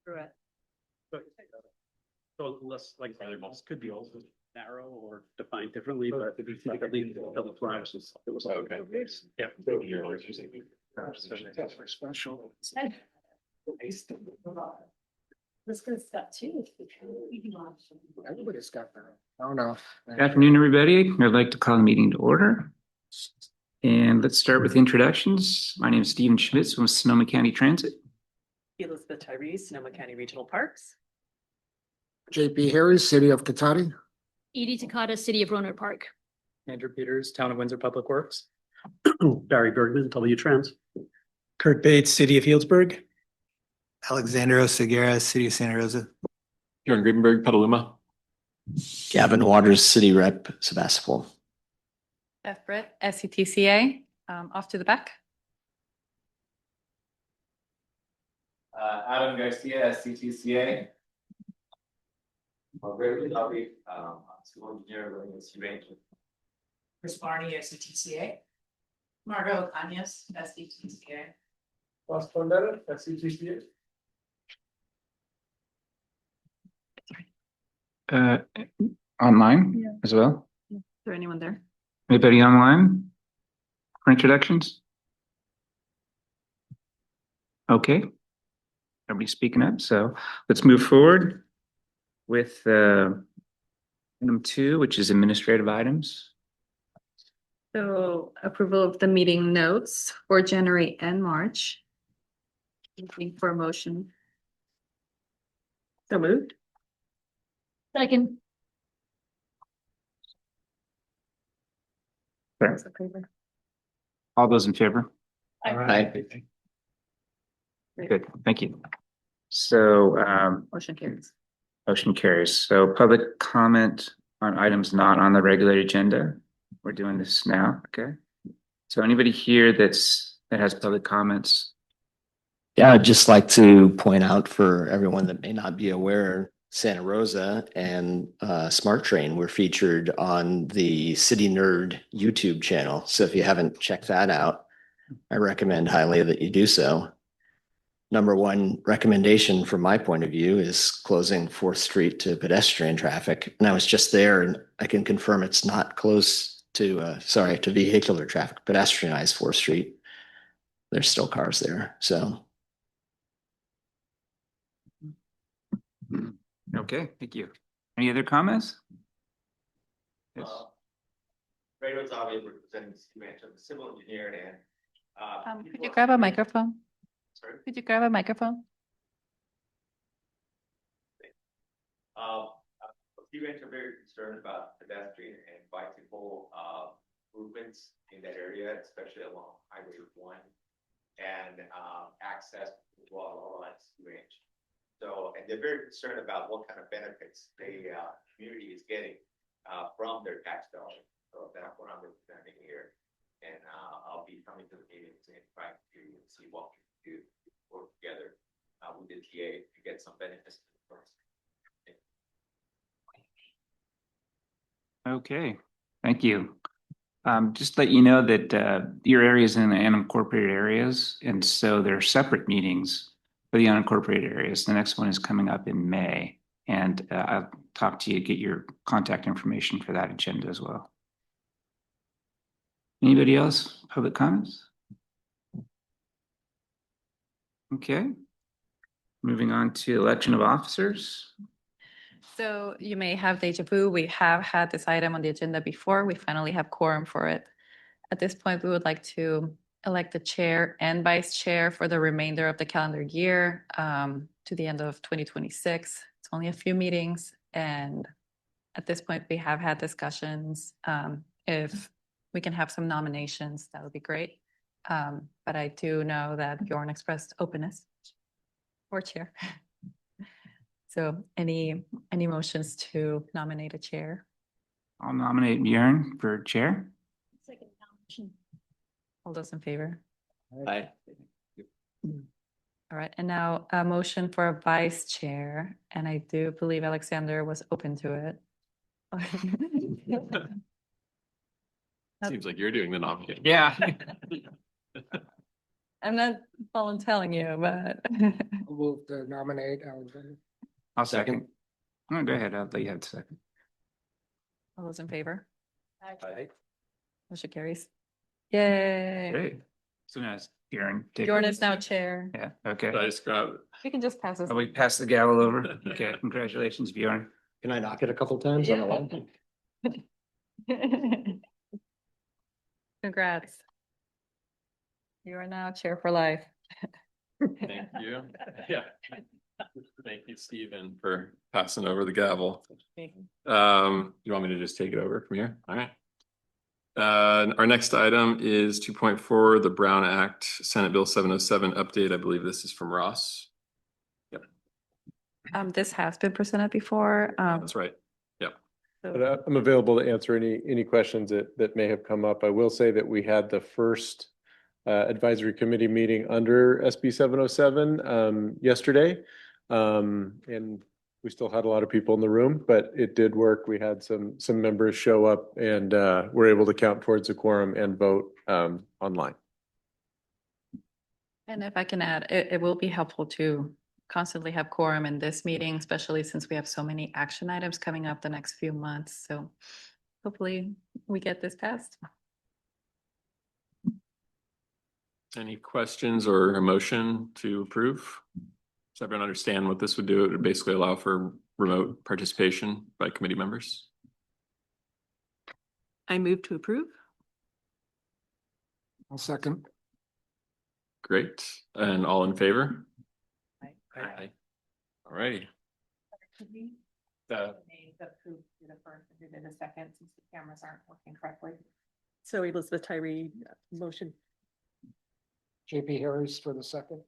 Correct. So less like this could be also narrow or defined differently, but at least double flags it was okay. Yeah. Special. This guy's got two. Everybody's got that. Oh, no. Good afternoon, everybody. I'd like to call the meeting to order. And let's start with introductions. My name is Stephen Schmitz from Sonoma County Transit. Elizabeth Tyrese, Sonoma County Regional Parks. JP Harris, City of Cotati. Edie Takata, City of Roanoke Park. Andrew Peters, Town of Windsor Public Works. Barry Bergman, W Trans. Kurt Bates, City of Healdsburg. Alexandro Segura, City of Santa Rosa. Karen Greenberg, Petaluma. Gavin Waters, City Rep, Sebastopol. Beth Britt, SCTCA, off to the back. Adam Garcia, SCTCA. Great Lobby, civil engineer living in Spain. Chris Barney, SCTCA. Margot Cañas, SCTCA. Ross Condetta, SCTCA. Online as well. Is there anyone there? Anybody online for introductions? Okay. Nobody's speaking up, so let's move forward with item 2, which is administrative items. So approval of the meeting notes for January and March. Looking for a motion. So moved. Second. Fair. All those in favor? Aye. Good, thank you. So Motion carries. motion carries. So public comment on items not on the regular agenda. We're doing this now, okay? So anybody here that has public comments? Yeah, I'd just like to point out for everyone that may not be aware, Santa Rosa and Smart Train were featured on the City Nerd YouTube channel. So if you haven't checked that out, I recommend highly that you do so. Number one recommendation from my point of view is closing 4th Street to pedestrian traffic. And I was just there and I can confirm it's not close to, to vehicular traffic, pedestrianized 4th Street. There's still cars there, so. Okay, thank you. Any other comments? Yes. Ray Rosavi representing the city manager, the civil engineer, and Could you grab a microphone? Sorry. Could you grab a microphone? City manager very concerned about pedestrian and bicycle movements in that area, especially along Highway 1 and access to all lines range. So, and they're very concerned about what kind of benefits the community is getting from their tax dollars. So that's what I'm representing here. And I'll be coming to the meetings and trying to see what we can do to work together with the TA to get some benefits. Okay, thank you. Just let you know that your area is in the unincorporated areas, and so there are separate meetings for the unincorporated areas. The next one is coming up in May, and I'll talk to you, get your contact information for that agenda as well. Anybody else? Public comments? Okay. Moving on to election of officers. So you may have deja vu. We have had this item on the agenda before. We finally have quorum for it. At this point, we would like to elect the chair and vice chair for the remainder of the calendar year to the end of 2026. It's only a few meetings. And at this point, we have had discussions. If we can have some nominations, that would be great. But I do know that Bjorn expressed openness for chair. So any motions to nominate a chair? I'll nominate Bjorn for chair. Second nomination. All those in favor? Aye. All right, and now a motion for a vice chair, and I do believe Alexander was open to it. Seems like you're doing the nominating. Yeah. I'm not all I'm telling you, but. I'll move to nominate Alexander. I'll second. Oh, go ahead. I'll let you have the second. All those in favor? Aye. Motion carries. Yay. Great. So now it's Bjorn. Bjorn is now chair. Yeah, okay. Should I just grab it? We can just pass this. Oh, we pass the gavel over. Okay, congratulations, Bjorn. Can I knock it a couple times on the line? Congrats. You are now chair for life. Thank you. Yeah. Thank you, Stephen, for passing over the gavel. You want me to just take it over from here? All right. Our next item is 2.4, the Brown Act, Senate Bill 707 update. I believe this is from Ross. Yep, This has been presented before. that's right. But I'm available to answer any questions that may have come up. I will say that we had the first advisory committee meeting under SB 707 yesterday. And we still had a lot of people in the room, but it did work. We had some members show up and were able to count towards a quorum and vote online. And if I can add, it will be helpful to constantly have quorum in this meeting, especially since we have so many action items coming up the next few months. So hopefully we get this passed. Any questions or a motion to approve? Does everyone understand what this would do? It would basically allow for remote participation by committee members. I move to approve. I'll second. Great. And all in favor? Aye. All righty. The approve to the first, and then the second, since the cameras aren't working correctly. So Elizabeth Tyree, motion. JP Harris for the second.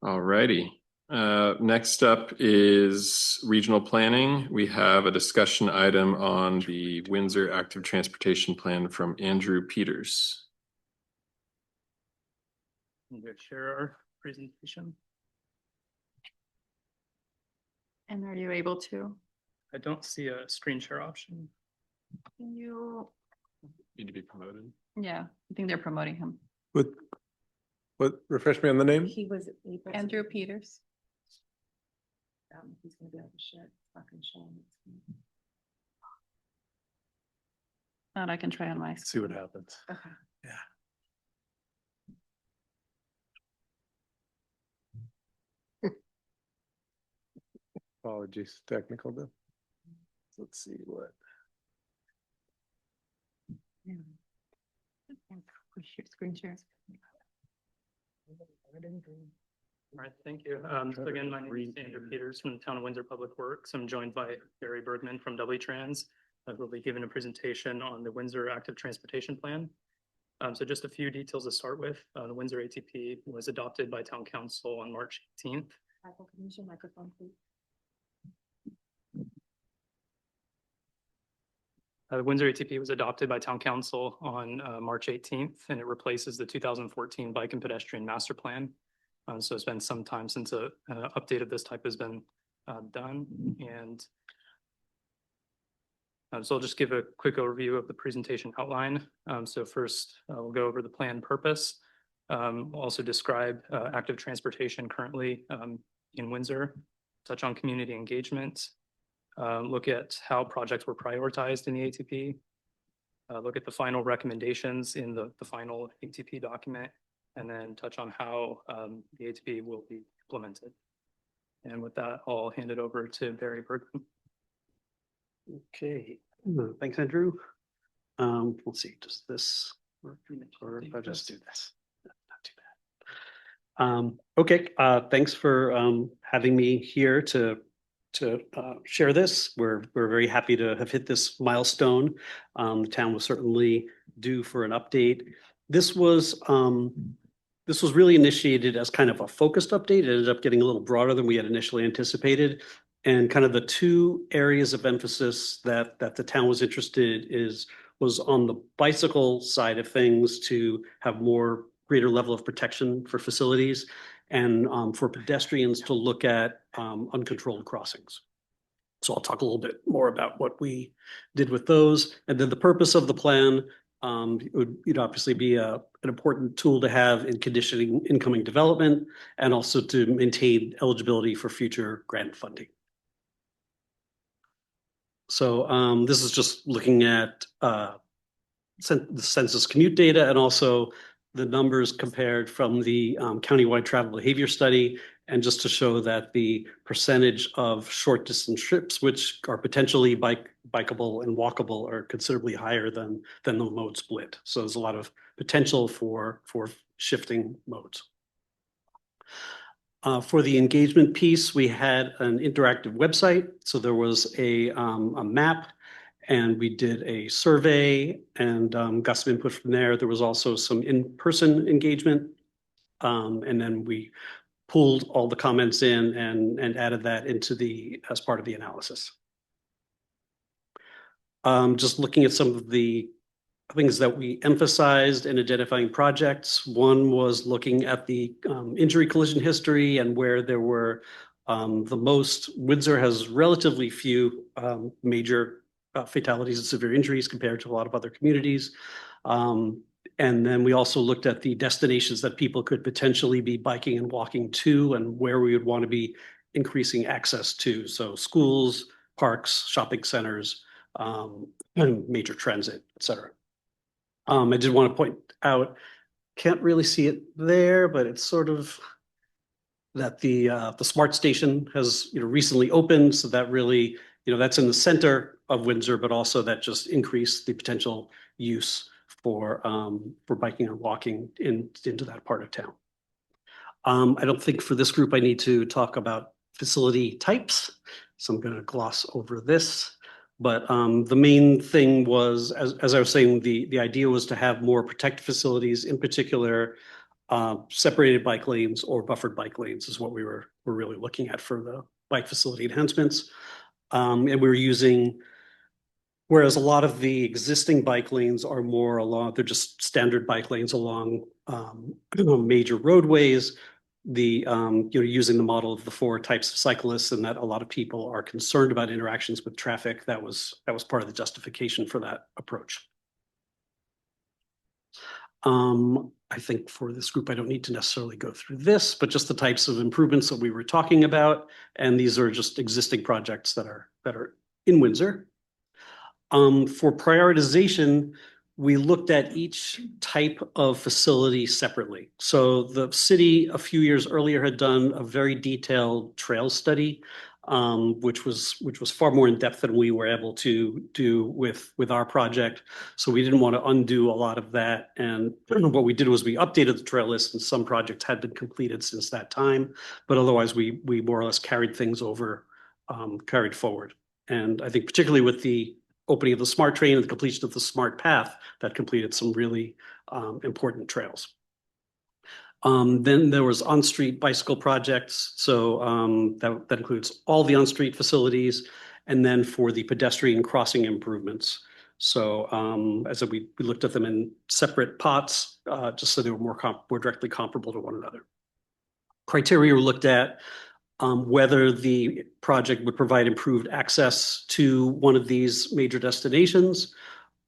All righty. Next up is regional planning. We have a discussion item on the Windsor Active Transportation Plan from Andrew Peters. I'm going to share our presentation. And are you able to? I don't see a screen share option. Can you? Need to be promoted. Yeah, I think they're promoting him. What, refresh me on the name? He was able to. Andrew Peters. He's gonna be able to share. It's not gonna show him. And I can try on my. See what happens. Okay. Apologies, technical then. Let's see what. Screen share. All right, thank you. So again, my name is Andrew Peters from the Town of Windsor Public Works. I'm joined by Barry Bergman from W-Trans. We'll be giving a presentation on the Windsor Active Transportation Plan. So just a few details to start with. The Windsor ATP was adopted by Town Council on March 18th. Michael, can you use your microphone, please? The Windsor ATP was adopted by Town Council on March 18th, and it replaces the 2014 Bike and Pedestrian Master Plan. So it's been some time since an update of this type has been done. And so I'll just give a quick overview of the presentation outline. So first, we'll go over the plan purpose. We'll also describe active transportation currently in Windsor, touch on community engagement, look at how projects were prioritized in the ATP, look at the final recommendations in the final ATP document, and then touch on how the ATP will be implemented. And with that, I'll hand it over to Barry Bergman. Okay, thanks, Andrew. Let's see, does this work? Or if I just do this? Not too bad. Okay, thanks for having me here to share this. We're very happy to have hit this milestone. The town was certainly due for an update. This was really initiated as kind of a focused update. It ended up getting a little broader than we had initially anticipated. And kind of the two areas of emphasis that the town was interested was on the bicycle side of things to have greater level of protection for facilities, and for pedestrians to look at uncontrolled crossings. So I'll talk a little bit more about what we did with those. And then the purpose of the plan It'd obviously be an important tool to have in conditioning incoming development and also to maintain eligibility for future grant funding. So this is just looking at the census commute data and also the numbers compared from the countywide travel behavior study, and just to show that the percentage of short distance trips, which are potentially bikeable and walkable, are considerably higher than the mode split. So there's a lot of potential for shifting modes. For the engagement piece, we had an interactive website. So there was a map, and we did a survey and got some input from there. There was also some in-person engagement. And then we pulled all the comments in and added that into as part of the analysis. Just looking at some of the things that we emphasized in identifying projects. One was looking at the injury collision history and where there were the most. Windsor has relatively few major fatalities and severe injuries compared to a lot of other communities. And then we also looked at the destinations that people could potentially be biking and walking to and where we would want to be increasing access to. So schools, parks, shopping centers, and major transit, et cetera. I did want to point out, can't really see it there, but it's sort of that the smart station has recently opened, so that really that's in the center of Windsor, but also that just increased the potential use for biking and walking into that part of town. I don't think for this group I need to talk about facility types, so I'm going to gloss over this. But the main thing was, as I was saying, the idea was to have more protected facilities, in particular, separated bike lanes or buffered bike lanes is what we were really looking at for the bike facility enhancements. And we were using, whereas a lot of the existing bike lanes are more along, they're just standard bike lanes along major roadways. Using the model of the 4 types of cyclists, and that a lot of people are concerned about interactions with traffic. That was part of the justification for that approach. I think for this group, I don't need to necessarily go through this, but just the types of improvements that we were talking about. And these are just existing projects that are in Windsor. For prioritization, we looked at each type of facility separately. So the city a few years earlier had done a very detailed trail study, which was far more in depth than we were able to do with our project. So we didn't want to undo a lot of that. And what we did was we updated the trail list, and some projects had been completed since that time. But otherwise, we more or less carried things over, carried forward. And I think particularly with the opening of the smart train and the completion of the smart path, that completed some really important trails. Then there was on-street bicycle projects. So that includes all the on-street facilities. And then for the pedestrian crossing improvements. So as we looked at them in separate pots, just so they were more directly comparable to one another. Criteria were looked at whether the project would provide improved access to one of these major destinations,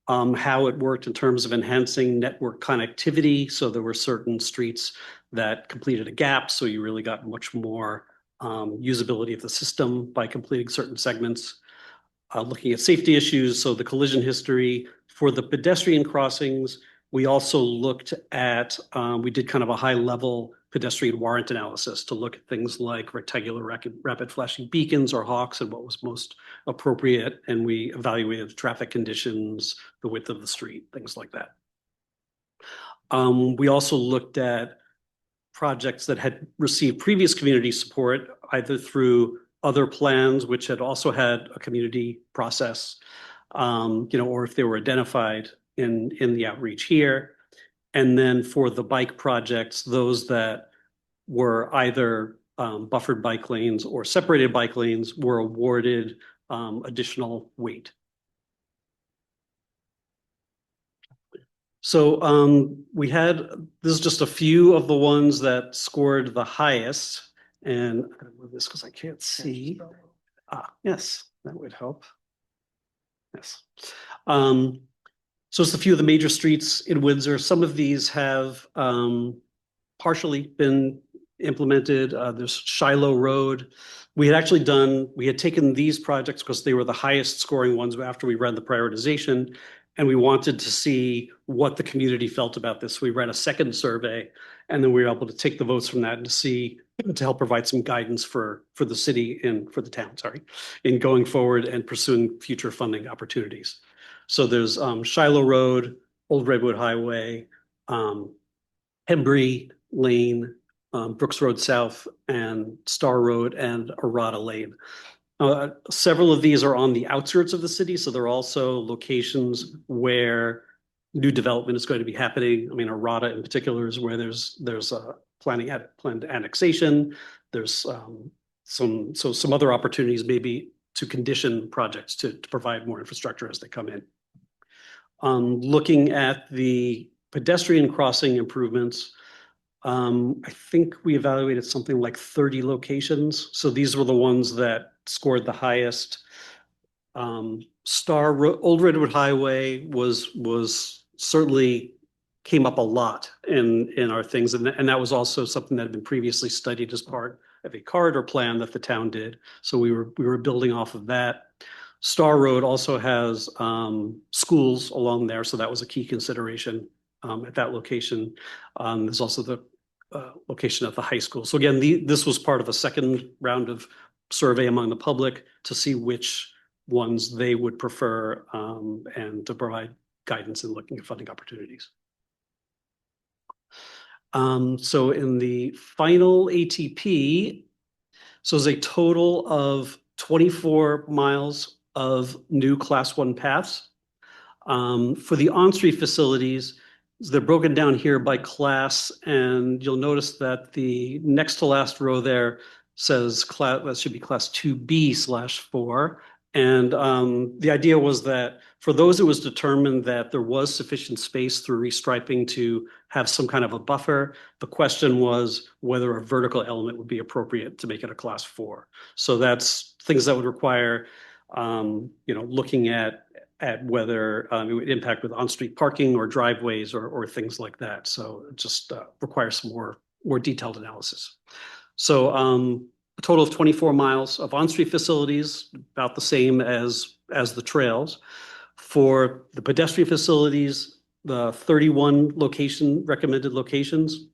how it worked in terms of enhancing network connectivity. So there were certain streets that completed a gap, so you really got much more usability of the system by completing certain segments. Looking at safety issues, so the collision history. For the pedestrian crossings, we also looked at, we did kind of a high-level pedestrian warrant analysis to look at things like rectangular rapid flashing beacons or hawks and what was most appropriate. And we evaluated the traffic conditions, the width of the street, things like that. We also looked at projects that had received previous community support, either through other plans, which had also had a community process, or if they were identified in the outreach here. And then for the bike projects, those that were either buffered bike lanes or separated bike lanes were awarded additional weight. So we had, this is just a few of the ones that scored the highest. And I'm going to move this because I can't see. Yes, that would help. Yes. So it's a few of the major streets in Windsor. Some of these have partially been implemented. There's Shiloh Road. We had taken these projects because they were the highest scoring ones after we ran the prioritization, and we wanted to see what the community felt about this. We ran a second survey, and then we were able to take the votes from that and to help provide some guidance for the city and for the town, in going forward and pursuing future funding opportunities. So there's Shiloh Road, Old Redwood Highway, Hembry Lane, Brooks Road South, and Star Road and Arata Lane. Several of these are on the outskirts of the city, so they're also locations where new development is going to be happening. I mean, Arata in particular is where there's a planned annexation. There's some other opportunities maybe to condition projects to provide more infrastructure as they come in. Looking at the pedestrian crossing improvements, I think we evaluated something like 30 locations. So these were the ones that scored the highest. Old Redwood Highway was certainly came up a lot in our things, and that was also something that had been previously studied as part of a corridor plan that the town did. So we were building off of that. Star Road also has schools along there, so that was a key consideration at that location. There's also the location at the high school. So again, this was part of a second round of survey among the public to see which ones they would prefer and to provide guidance in looking at funding opportunities. So in the final ATP, so there's a total of 24 miles of new Class 1 paths. For the on-street facilities, they're broken down here by class, and you'll notice that the next to last row there says that should be Class 2B/4. And the idea was that for those, it was determined that there was sufficient space through restriping to have some kind of a buffer. The question was whether a vertical element would be appropriate to make it a Class 4. So that's things that would require, looking at whether it would impact with on-street parking or driveways or things like that. So it just requires some more detailed analysis. So a total of 24 miles of on-street facilities, about the same as the trails. For the pedestrian facilities, the 31 recommended locations,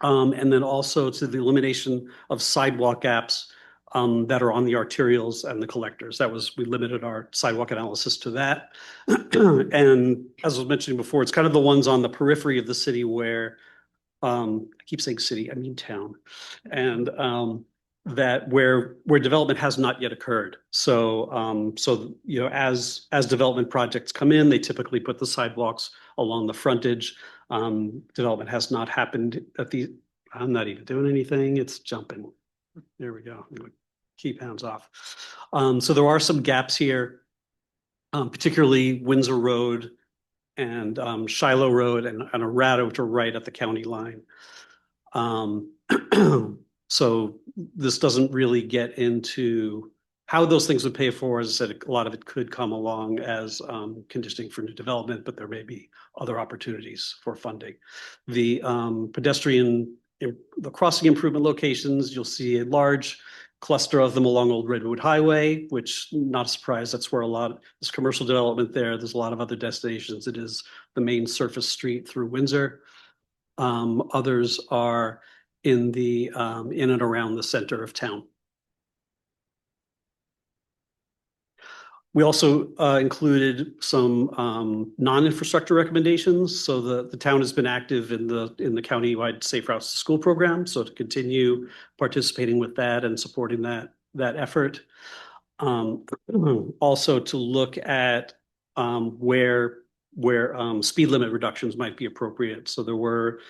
and then also to the elimination of sidewalk gaps that are on the arterials and the collectors. We limited our sidewalk analysis to that. And as I was mentioning before, it's kind of the ones on the periphery of the city where, I keep saying city, I mean town, and that where development has not yet occurred. So, as development projects come in, they typically put the sidewalks along the frontage. Development has not happened I'm not even doing anything. It's jumping. There we go. Keep hands off. So there are some gaps here, particularly Windsor Road and Shiloh Road and Arata, which are right at the county line. So this doesn't really get into how those things would pay for. As I said, a lot of it could come along as conditioning for new development, but there may be other opportunities for funding. The the crossing improvement locations, you'll see a large cluster of them along Old Redwood Highway, which, not a surprise, that's where there's commercial development there. There's a lot of other destinations. It is the main surface street through Windsor. Others are in and around the center of town. We also included some non-infrastructure recommendations. So the town has been active in the countywide Safe Routes to School program. So to continue participating with that and supporting that effort. Also to look at where speed limit reductions might be appropriate. So there were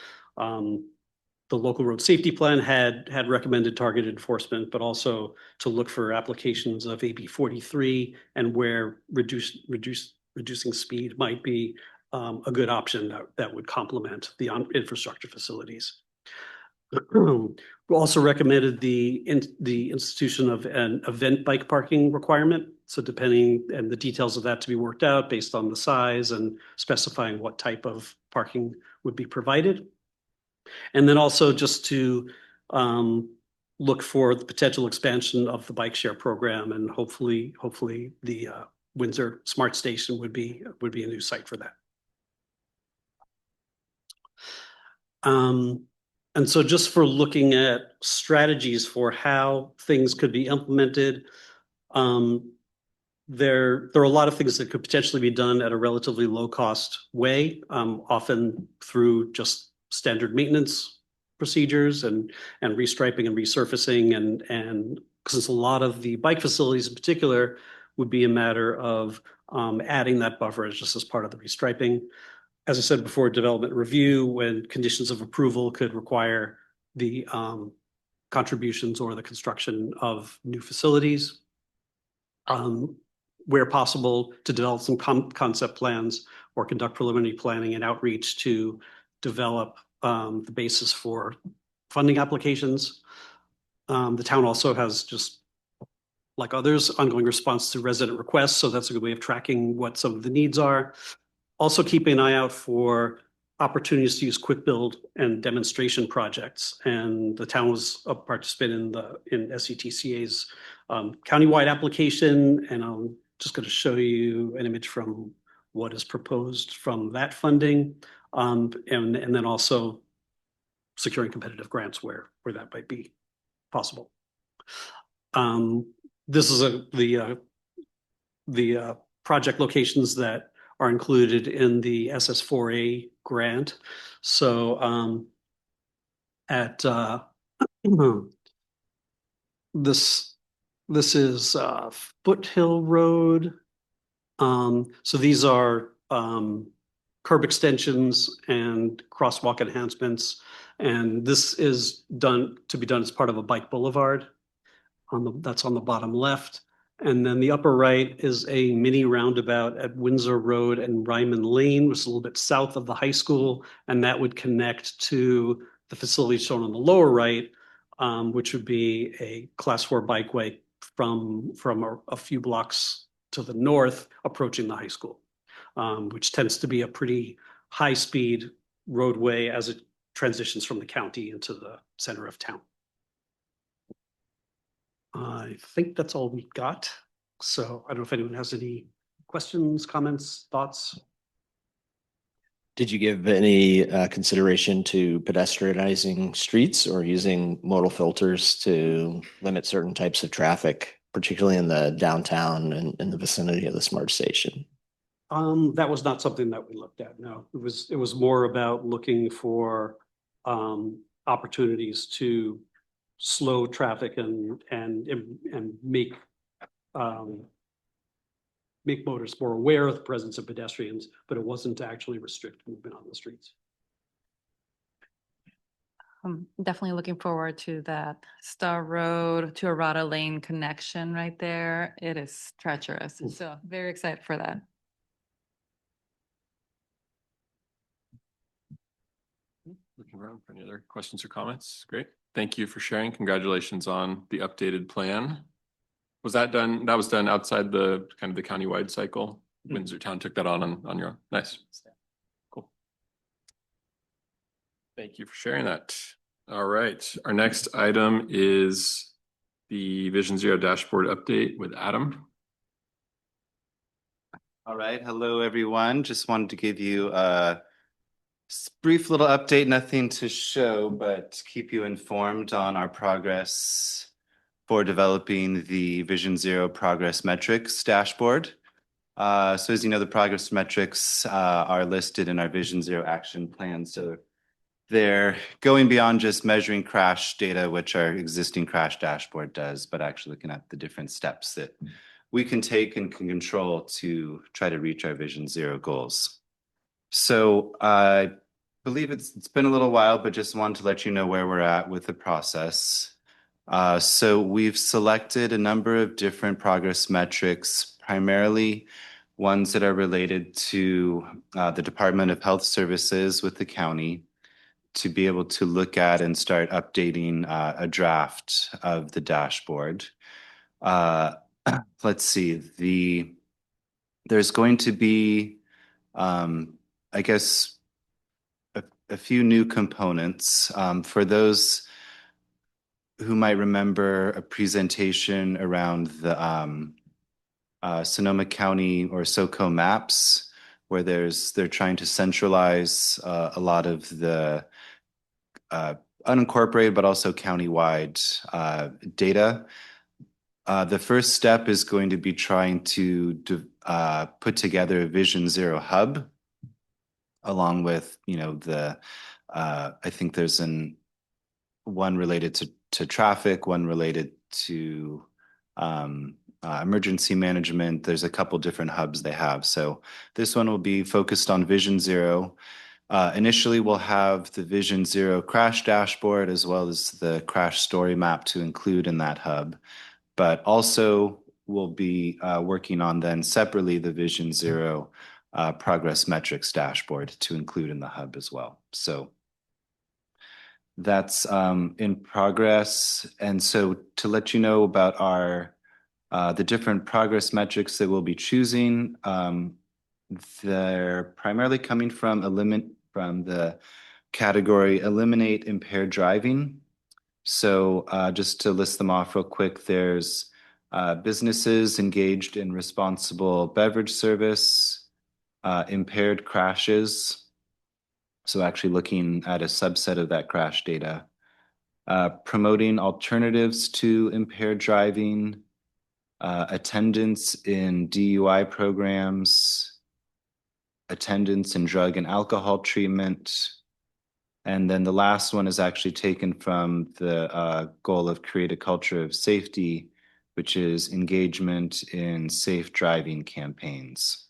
the local road safety plan had recommended targeted enforcement, but also to look for applications of AB 43 and where reducing speed might be a good option that would complement the infrastructure facilities. We also recommended the institution of an event bike parking requirement. So depending, and the details of that to be worked out based on the size and specifying what type of parking would be provided. And then also just to look for the potential expansion of the bike share program, and hopefully the Windsor Smart Station would be a new site for that. And so just for looking at strategies for how things could be implemented, there are a lot of things that could potentially be done at a relatively low cost way, often through just standard maintenance procedures and restriping and resurfacing, and since a lot of the bike facilities in particular would be a matter of adding that buffer just as part of the restriping. As I said before, development review, when conditions of approval could require the contributions or the construction of new facilities. Where possible, to develop some concept plans or conduct preliminary planning and outreach to develop the basis for funding applications. The town also has, just like others, ongoing response to resident requests. So that's a good way of tracking what some of the needs are. Also keeping an eye out for opportunities to use quick build and demonstration projects. And the town was a participant in SCTCA's countywide application. And I'm just going to show you an image from what is proposed from that funding. And then also securing competitive grants where that might be possible. This is the project locations that are included in the SS4A grant. So at this is Foothill Road. So these are curb extensions and crosswalk enhancements, and this is to be done as part of a bike boulevard. That's on the bottom left. And then the upper right is a mini roundabout at Windsor Road and Ryman Lane, which is a little bit south of the high school. And that would connect to the facility shown on the lower right, which would be a class 4 bikeway from a few blocks to the north approaching the high school, which tends to be a pretty high speed roadway as it transitions from the county into the center of town. I think that's all we got. So I don't know if anyone has any questions, comments, thoughts. Did you give any consideration to pedestrianizing streets or using modal filters to limit certain types of traffic, particularly in the downtown and in the vicinity of the smart station? That was not something that we looked at. No, it was more about looking for opportunities to slow traffic and make motorists more aware of the presence of pedestrians, but it wasn't to actually restrict movement on the streets. I'm definitely looking forward to that Star Road to Arata Lane connection right there. It is treacherous, so very excited for that. Looking around for any other questions or comments. Great. Thank you for sharing. Congratulations on the updated plan. Was that done? That was done outside the kind of the countywide cycle. Windsor Town took that on your own. Nice. Cool. Thank you for sharing that. All right. Our next item is the Vision Zero dashboard update with Adam. All right. Hello, everyone. Just wanted to give you a brief little update, nothing to show, but keep you informed on our progress for developing the Vision Zero progress metrics dashboard. So as you know, the progress metrics are listed in our Vision Zero action plan. So they're going beyond just measuring crash data, which our existing crash dashboard does, but actually looking at the different steps that we can take and can control to try to reach our Vision Zero goals. So I believe it's been a little while, but just wanted to let you know where we're at with the process. So we've selected a number of different progress metrics, primarily ones that are related to the Department of Health Services with the county, to be able to look at and start updating a draft of the dashboard. Let's see, there's going to be, I guess, a few new components. For those who might remember a presentation around the Sonoma County or SoCo maps, where they're trying to centralize a lot of the unincorporated but also countywide data. The first step is going to be trying to put together a Vision Zero hub, along with, I think there's one related to traffic, one related to emergency management. There's a couple different hubs they have. So this one will be focused on Vision Zero. Initially, we'll have the Vision Zero crash dashboard as well as the crash story map to include in that hub. But also we'll be working on then separately the Vision Zero progress metrics dashboard to include in the hub as well. So that's in progress. And so to let you know about the different progress metrics that we'll be choosing, they're primarily coming from the category eliminate impaired driving. So just to list them off real quick, there's businesses engaged in responsible beverage service, impaired crashes. So actually looking at a subset of that crash data, promoting alternatives to impaired driving, attendance in DUI programs, attendance in drug and alcohol treatment. And then the last one is actually taken from the goal of create a culture of safety, which is engagement in safe driving campaigns.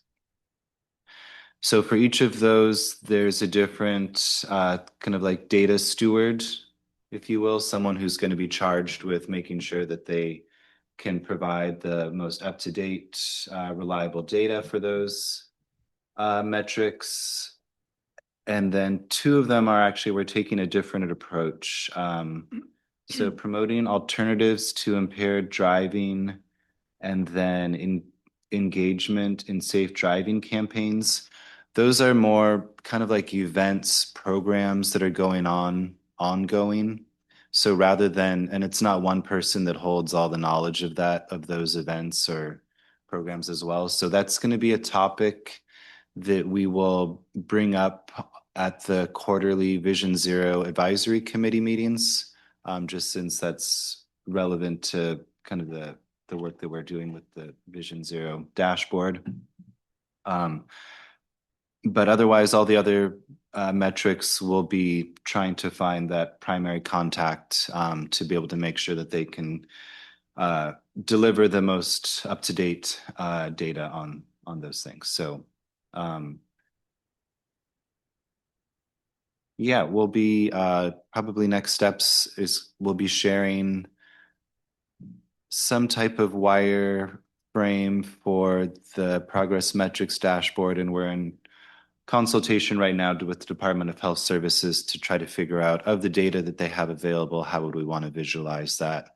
So for each of those, there's a different kind of like data steward, if you will, someone who's going to be charged with making sure that they can provide the most up-to-date, reliable data for those metrics. And then two of them are actually, we're taking a different approach. So promoting alternatives to impaired driving, and then engagement in safe driving campaigns. Those are more kind of like events, programs that are ongoing. So rather than, and it's not one person that holds all the knowledge of those events or programs as well. So that's going to be a topic that we will bring up at the quarterly Vision Zero Advisory Committee meetings, just since that's relevant to kind of the work that we're doing with the Vision Zero dashboard. But otherwise, all the other metrics will be trying to find that primary contact to be able to make sure that they can deliver the most up-to-date data on those things. So yeah, we'll be probably next steps is we'll be sharing some type of wireframe for the progress metrics dashboard, and we're in consultation right now with the Department of Health Services to try to figure out, of the data that they have available, how would we want to visualize that,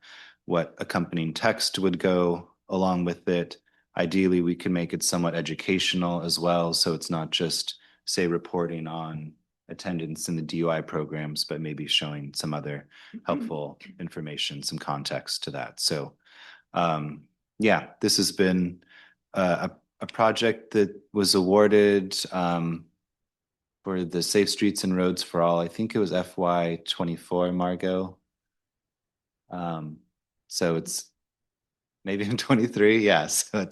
what accompanying text would go along with it. Ideally, we can make it somewhat educational as well, so it's not just, say, reporting on attendance in the DUI programs, but maybe showing some other helpful information, some context to that. So yeah, this has been a project that was awarded for the Safe Streets and Roads for All. I think it was FY24, Margot. So it's maybe in 23. Yeah, so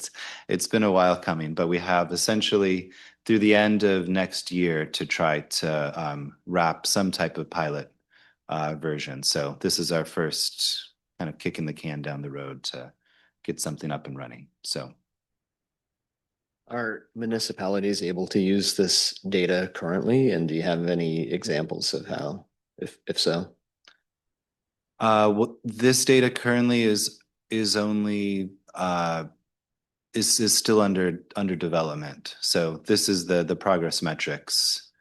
it's been a while coming, but we have essentially through the end of next year to try to wrap some type of pilot version. So this is our first kind of kicking the can down the road to get something up and running. So are municipalities able to use this data currently? And do you have any examples of how, if so? Well, this data currently is only is still under development. So this is the progress metrics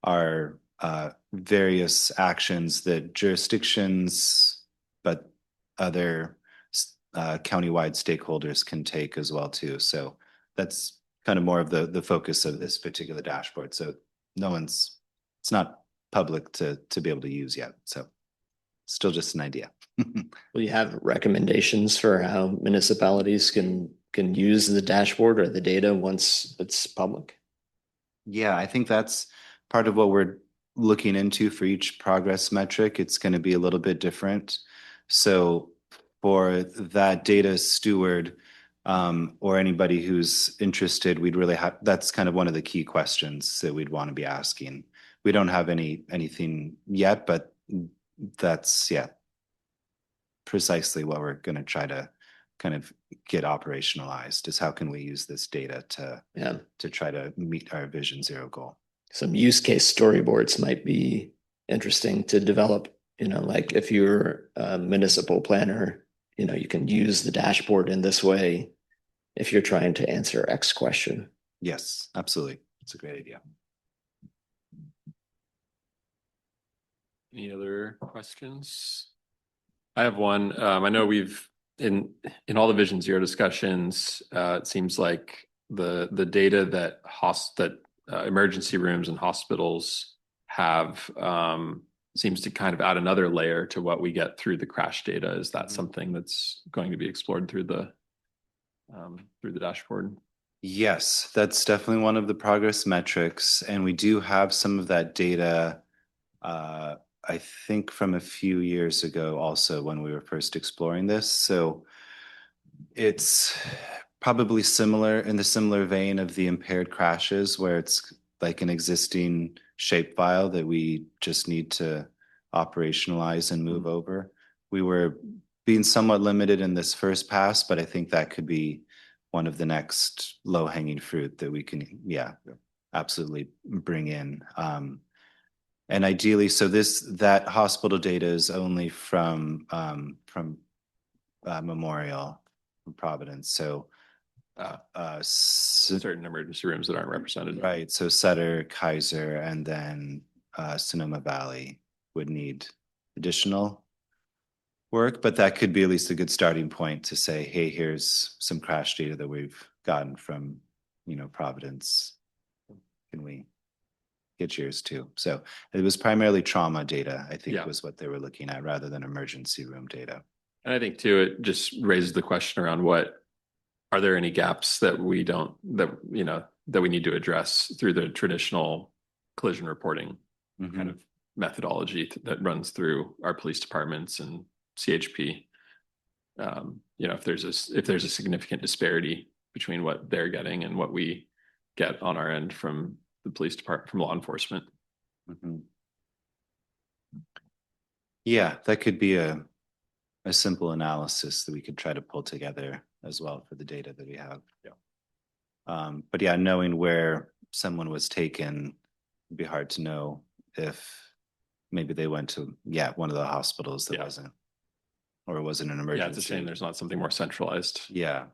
are various actions that jurisdictions, but other countywide stakeholders can take as well too. So that's kind of more of the focus of this particular dashboard. So it's not public to be able to use yet. So still just an idea. Will you have recommendations for how municipalities can use the dashboard or the data once it's public? Yeah, I think that's part of what we're looking into for each progress metric. It's going to be a little bit different. So for that data steward, or anybody who's interested, we'd really have, that's kind of one of the key questions that we'd want to be asking. We don't have anything yet, but that's, yeah, precisely what we're going to try to kind of get operationalized, is how can we use this data to try to meet our Vision Zero goal. Some use case storyboards might be interesting to develop, like if you're a municipal planner, you can use the dashboard in this way if you're trying to answer X question. Yes, absolutely. It's a great idea. Any other questions? I have one. I know we've in all the Vision Zero discussions, it seems like the data that emergency rooms and hospitals have seems to kind of add another layer to what we get through the crash data. Is that something that's going to be explored through the dashboard? Yes, that's definitely one of the progress metrics, and we do have some of that data. I think from a few years ago also when we were first exploring this. So it's probably similar in the similar vein of the impaired crashes, where it's like an existing shapefile that we just need to operationalize and move over. We were being somewhat limited in this first pass, but I think that could be one of the next low-hanging fruit that we can, absolutely bring in. And ideally, so that hospital data is only from Memorial, from Providence. So certain emergency rooms that aren't represented. Right. So Sutter, Kaiser, and then Sonoma Valley would need additional work, but that could be at least a good starting point to say, hey, here's some crash data that we've gotten from, Providence. Can we get yours too? So it was primarily trauma data, I think, was what they were looking at, rather than emergency room data. And I think too, it just raises the question around are there any gaps that we need to address through the traditional collision reporting kind of methodology that runs through our police departments and CHP. If there's a significant disparity between what they're getting and what we get on our end from the police department, from law enforcement. Yeah, that could be a simple analysis that we could try to pull together as well for the data that we have. But yeah, knowing where someone was taken, it'd be hard to know if maybe they went to one of the hospitals that wasn't, or it wasn't an emergency. Yeah, it's a shame there's not something more centralized. Yeah,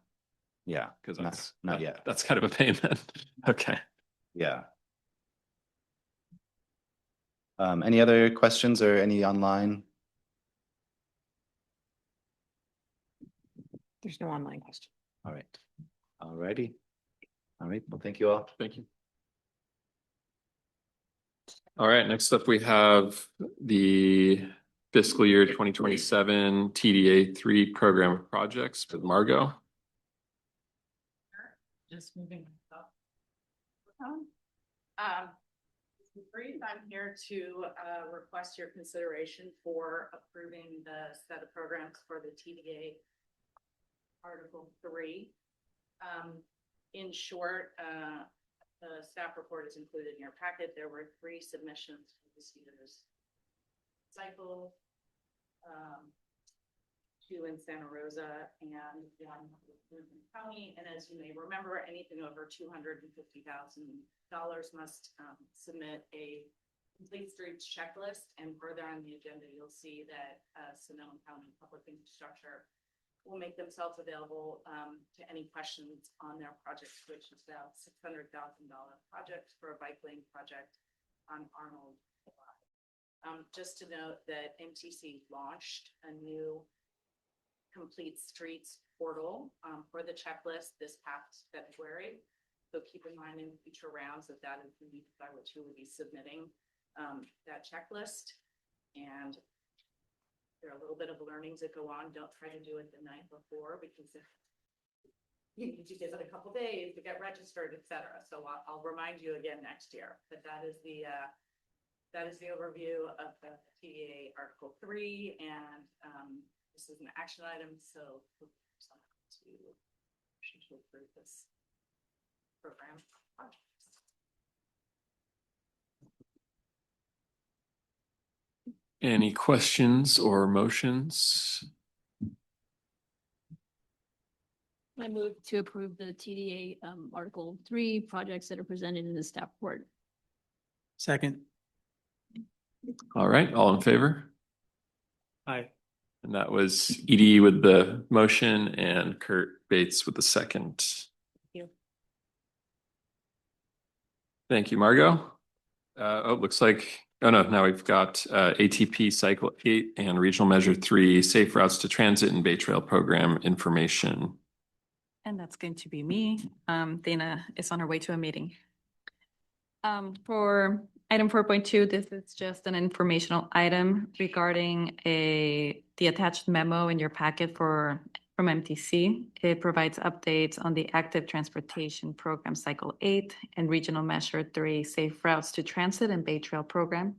because that's not yet. That's kind of a pain then. Okay. Yeah. Any other questions or any online? There's no online question. All right. All righty. All right. Well, thank you all. Thank you. All right. Next up, we have the fiscal year 2027 TDA 3 program of projects with Margot. Just moving up. Brief, I'm here to request your consideration for approving the set of programs for the TDA Article 3. In short, the staff report is included in your packet. There were 3 submissions for this year's cycle, 2 in Santa Rosa and 1 in County. And as you may remember, anything over $250,000 must submit a complete streets checklist. And further on the agenda, you'll see that Sonoma County Public Infrastructure will make themselves available to any questions on their project, which is about $600,000 project for a bike lane project on Arnold Just to note that MTC launched a new complete streets portal for the checklist this past February. So keep in mind in future rounds that that is by which you will be submitting that checklist. And there are a little bit of learnings that go on. Don't try to do it the night before because you need to give it a couple days to get registered, etc. So I'll remind you again next year. But that is the overview of the TDA Article 3, and this is an action item, so to approve this program. Any questions or motions? I move to approve the TDA Article 3 projects that are presented in the staff report. Second. All right, all in favor? Aye. And that was Edie with the motion and Kurt Bates with the second. You. Thank you, Margot. Looks like, oh no, now we've got ATP Cycle 8 and Regional Measure 3, Safe Routes to Transit and Bay Trail Program information. And that's going to be me. Dana is on her way to a meeting. For item 4.2, this is just an informational item regarding the attached memo in your packet from MTC. It provides updates on the Active Transportation Program Cycle 8 and Regional Measure 3 Safe Routes to Transit and Bay Trail Program.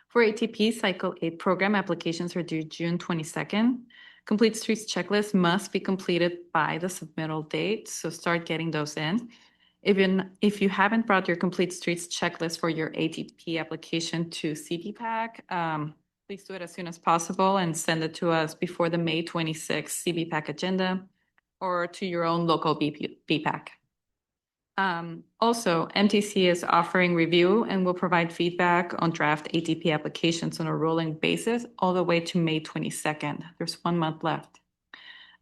For ATP Cycle 8 program, applications are due June 22nd. Complete Streets checklist must be completed by the submittal date, so start getting those in. If you haven't brought your Complete Streets checklist for your ATP application to CBPAC, please do it as soon as possible and send it to us before the May 26th CBPAC agenda or to your own local BPAC. Also, MTC is offering review and will provide feedback on draft ATP applications on a rolling basis all the way to May 22nd. There's 1 month left.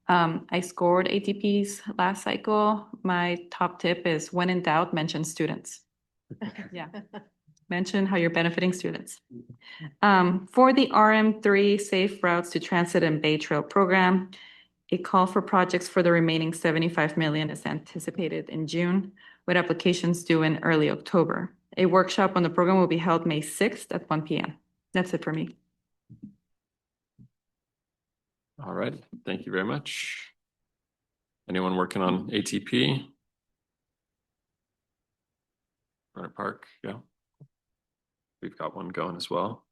I scored ATPs last cycle. My top tip is when in doubt, mention students. Yeah. Mention how you're benefiting students. For the RM3 Safe Routes to Transit and Bay Trail program, a call for projects for the remaining 75 million is anticipated in June, with applications due in early October. A workshop on the program will be held May 6th at 1 p.m. That's it for me. All right, thank you very much. Anyone working on ATP? Runner Park, yeah. We've got one going as well.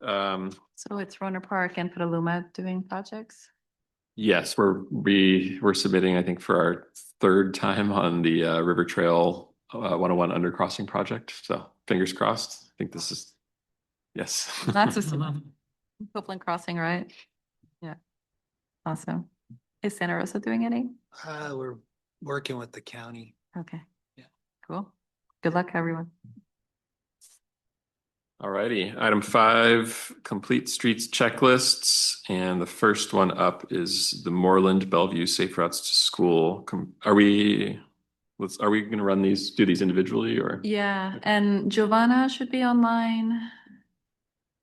So it's Roner Park and Petaluma doing projects? Yes, we're submitting, I think, for our 3rd time on the River Trail 101 undercrossing project. So fingers crossed. I think this is, yes. Lots of Copeland Crossing, right? Yeah. Awesome. Is Santa Rosa doing any? We're working with the county. Okay. Yeah. Cool. Good luck, everyone. All righty. Item 5, complete streets checklists. And the first one up is the Moreland Bellevue Safe Routes to School. Are we going to do these individually or? Yeah. And Giovanna should be online.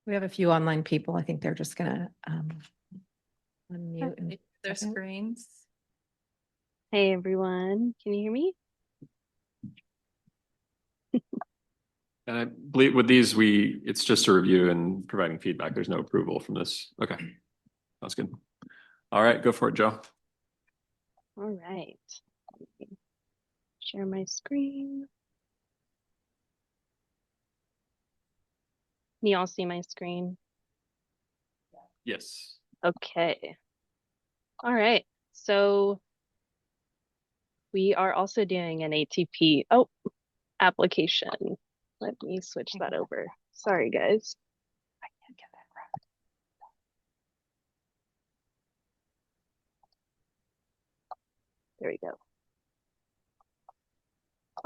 We have a few online people. I think they're just gonna unmute and Their screens. Hey everyone, can you hear me? And I believe with these, it's just a review and providing feedback. There's no approval from this. Okay. Sounds good. All right, go for it, Joe. All right. Share my screen. Can you all see my screen? Yes. Okay. All right. So we are also doing an ATP application. Let me switch that over. Sorry, guys. I can't get that right. There we go.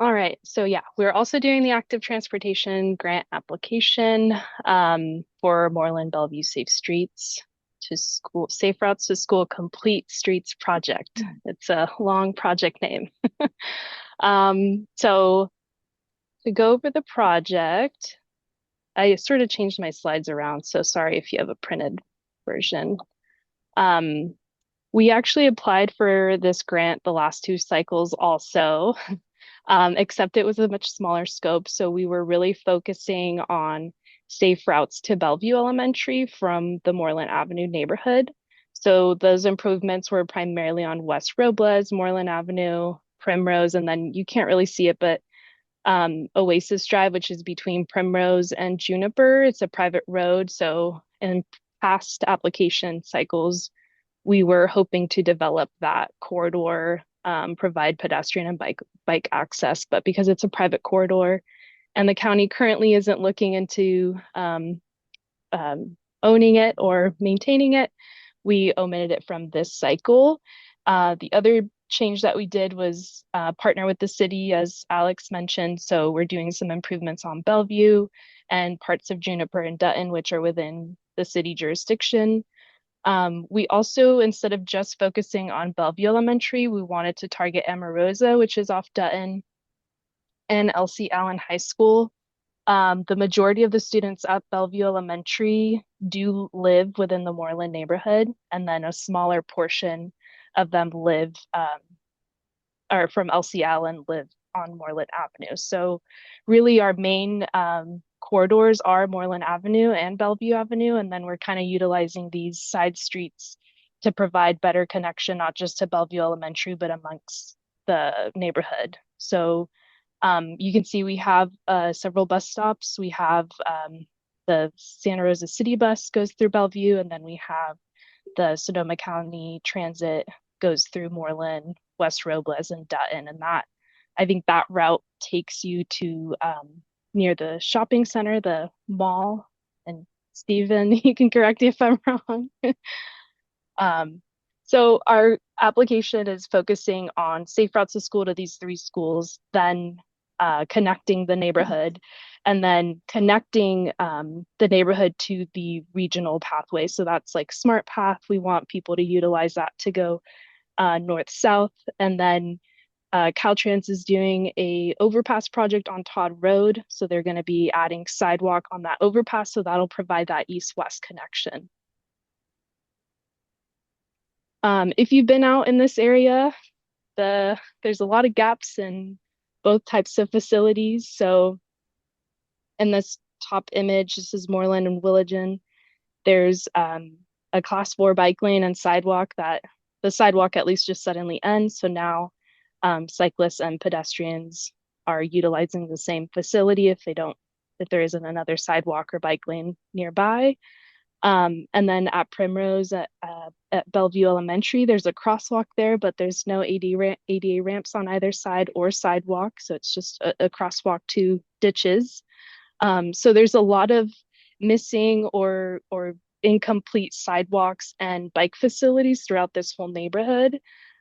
All right, so yeah, we're also doing the active transportation grant application for Moreland Bellevue Safe Streets to School, Safe Routes to School Complete Streets Project. It's a long project name. So to go over the project, I sort of changed my slides around, so sorry if you have a printed version. We actually applied for this grant the last 2 cycles also, except it was a much smaller scope. So we were really focusing on safe routes to Bellevue Elementary from the Moreland Avenue neighborhood. So those improvements were primarily on West Robles, Moreland Avenue, Primrose, and then you can't really see it, but Oasis Drive, which is between Primrose and Juniper. It's a private road. So in past application cycles, we were hoping to develop that corridor, provide pedestrian and bike access, but because it's a private corridor and the county currently isn't looking into owning it or maintaining it, we omitted it from this cycle. The other change that we did was partner with the city, as Alex mentioned. So we're doing some improvements on Bellevue and parts of Juniper and Dutton, which are within the city jurisdiction. We also, instead of just focusing on Bellevue Elementary, we wanted to target Amarosa, which is off Dutton, and Elsie Allen High School. The majority of the students at Bellevue Elementary do live within the Moreland neighborhood, and then a smaller portion of them live, or from Elsie Allen live on Moreland Avenue. So really our main corridors are Moreland Avenue and Bellevue Avenue, and then we're kind of utilizing these side streets to provide better connection, not just to Bellevue Elementary, but amongst the neighborhood. So you can see we have several bus stops. We have the Santa Rosa City Bus goes through Bellevue, and then we have the Sonoma County Transit goes through Moreland, West Robles, and Dutton. And that, I think that route takes you to near the shopping center, the mall. And Stephen, you can correct me if I'm wrong. So our application is focusing on safe routes to school to these 3 schools, then connecting the neighborhood, and then connecting the neighborhood to the regional pathway. So that's like Smart Path. We want people to utilize that to go north-south. And then Caltrans is doing a overpass project on Todd Road. So they're going to be adding sidewalk on that overpass. So that'll provide that east-west connection. If you've been out in this area, there's a lot of gaps in both types of facilities. So in this top image, this is Moreland and Willigen. There's a class 4 bike lane and sidewalk that the sidewalk at least just suddenly ends. So now cyclists and pedestrians are utilizing the same facility if there isn't another sidewalk or bike lane nearby. And then at Primrose at Bellevue Elementary, there's a crosswalk there, but there's no ADA ramps on either side or sidewalk. So it's just a crosswalk to ditches. So there's a lot of missing or incomplete sidewalks and bike facilities throughout this whole neighborhood.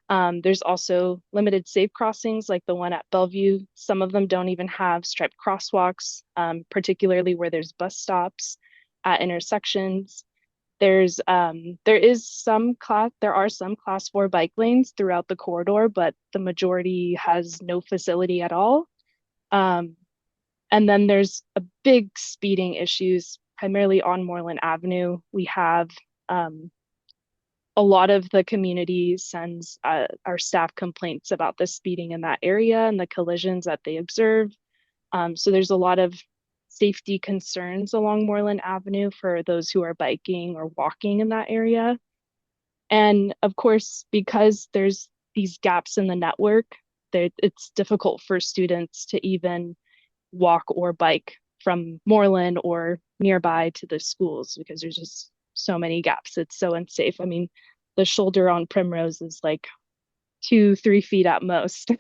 There's also limited safe crossings like the one at Bellevue. Some of them don't even have striped crosswalks, particularly where there's bus stops at intersections. There are some class 4 bike lanes throughout the corridor, but the majority has no facility at all. And then there's a big speeding issues, primarily on Moreland Avenue. We have a lot of the community sends our staff complaints about the speeding in that area and the collisions that they observe. So there's a lot of safety concerns along Moreland Avenue for those who are biking or walking in that area. And of course, because there's these gaps in the network, it's difficult for students to even walk or bike from Moreland or nearby to the schools because there's just so many gaps. It's so unsafe. I mean, the shoulder on Primrose is like 2-3 feet at most.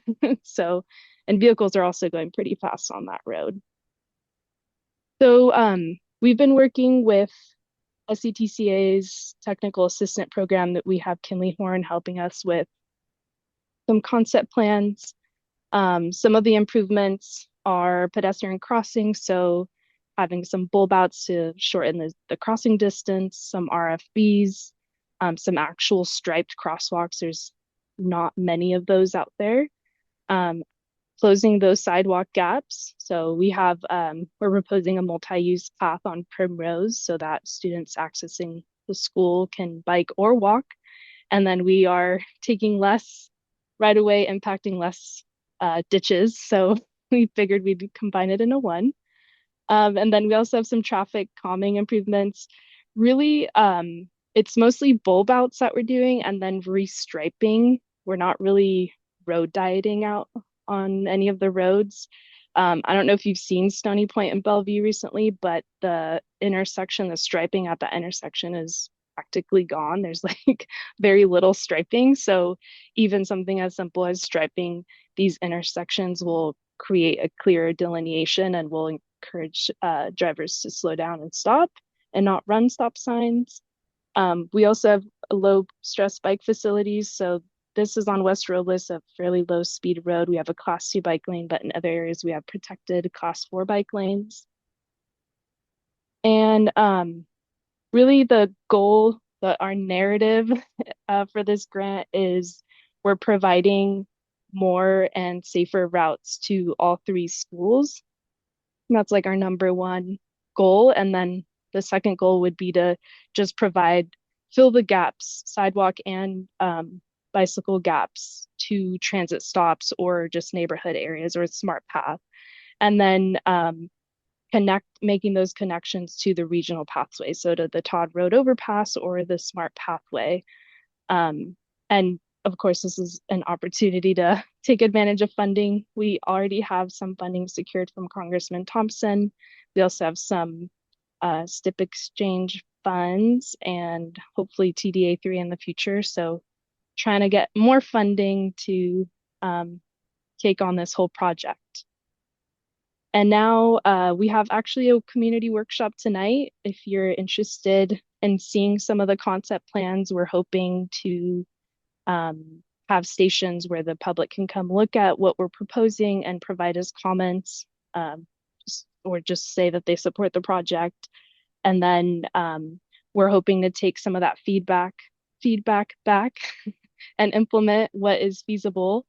So, and vehicles are also going pretty fast on that road. So we've been working with SCTCA's technical assistant program that we have Kinley Horn helping us with some concept plans. Some of the improvements are pedestrian crossings, so having some bulb outs to shorten the crossing distance, some RFBs, some actual striped crosswalks. There's not many of those out there. closing those sidewalk gaps. So we have, we're proposing a multi-use path on Primrose so that students accessing the school can bike or walk. And then we are taking less right away, impacting less ditches. So we figured we'd combine it into one. And then we also have some traffic calming improvements. Really, it's mostly bulb outs that we're doing and then restriping. We're not really road dieting out on any of the roads. I don't know if you've seen Stony Point and Bellevue recently, but the intersection, the striping at the intersection is practically gone. There's like very little striping. So even something as simple as striping these intersections will create a clearer delineation and will encourage drivers to slow down and stop and not run stop signs. We also have low stress bike facilities. So this is on West Robles, a fairly low speed road. We have a class 2 bike lane, but in other areas we have protected class 4 bike lanes. And really the goal, our narrative for this grant is we're providing more and safer routes to all 3 schools. And that's like our number 1 goal. And then the second goal would be to just fill the gaps, sidewalk and bicycle gaps to transit stops or just neighborhood areas or a smart path. And then making those connections to the regional pathway. So to the Todd Road overpass or the smart pathway. And of course, this is an opportunity to take advantage of funding. We already have some funding secured from Congressman Thompson. We also have some STIP exchange funds and hopefully TDA 3 in the future. So trying to get more funding to take on this whole project. And now we have actually a community workshop tonight. If you're interested in seeing some of the concept plans, we're hoping to have stations where the public can come look at what we're proposing and provide us comments or just say that they support the project. And then we're hoping to take some of that feedback back and implement what is feasible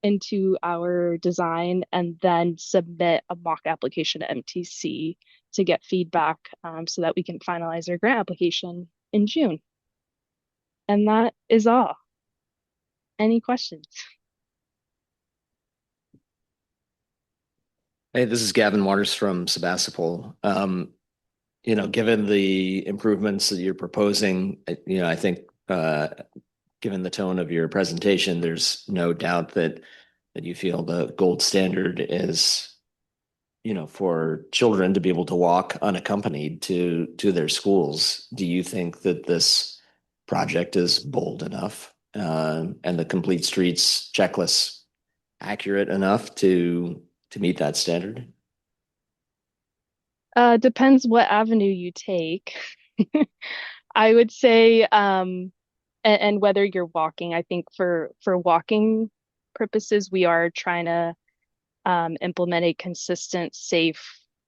into our design and then submit a mock application to MTC to get feedback so that we can finalize our grant application in June. And that is all. Any questions? Hey, this is Gavin Waters from Sebastopol. You know, given the improvements that you're proposing, you know, I think given the tone of your presentation, there's no doubt that you feel the gold standard is, you know, for children to be able to walk unaccompanied to their schools. Do you think that this project is bold enough and the complete streets checklist accurate enough to meet that standard? Depends what avenue you take. I would say, and whether you're walking, I think for walking purposes, we are trying to implement a consistent, safe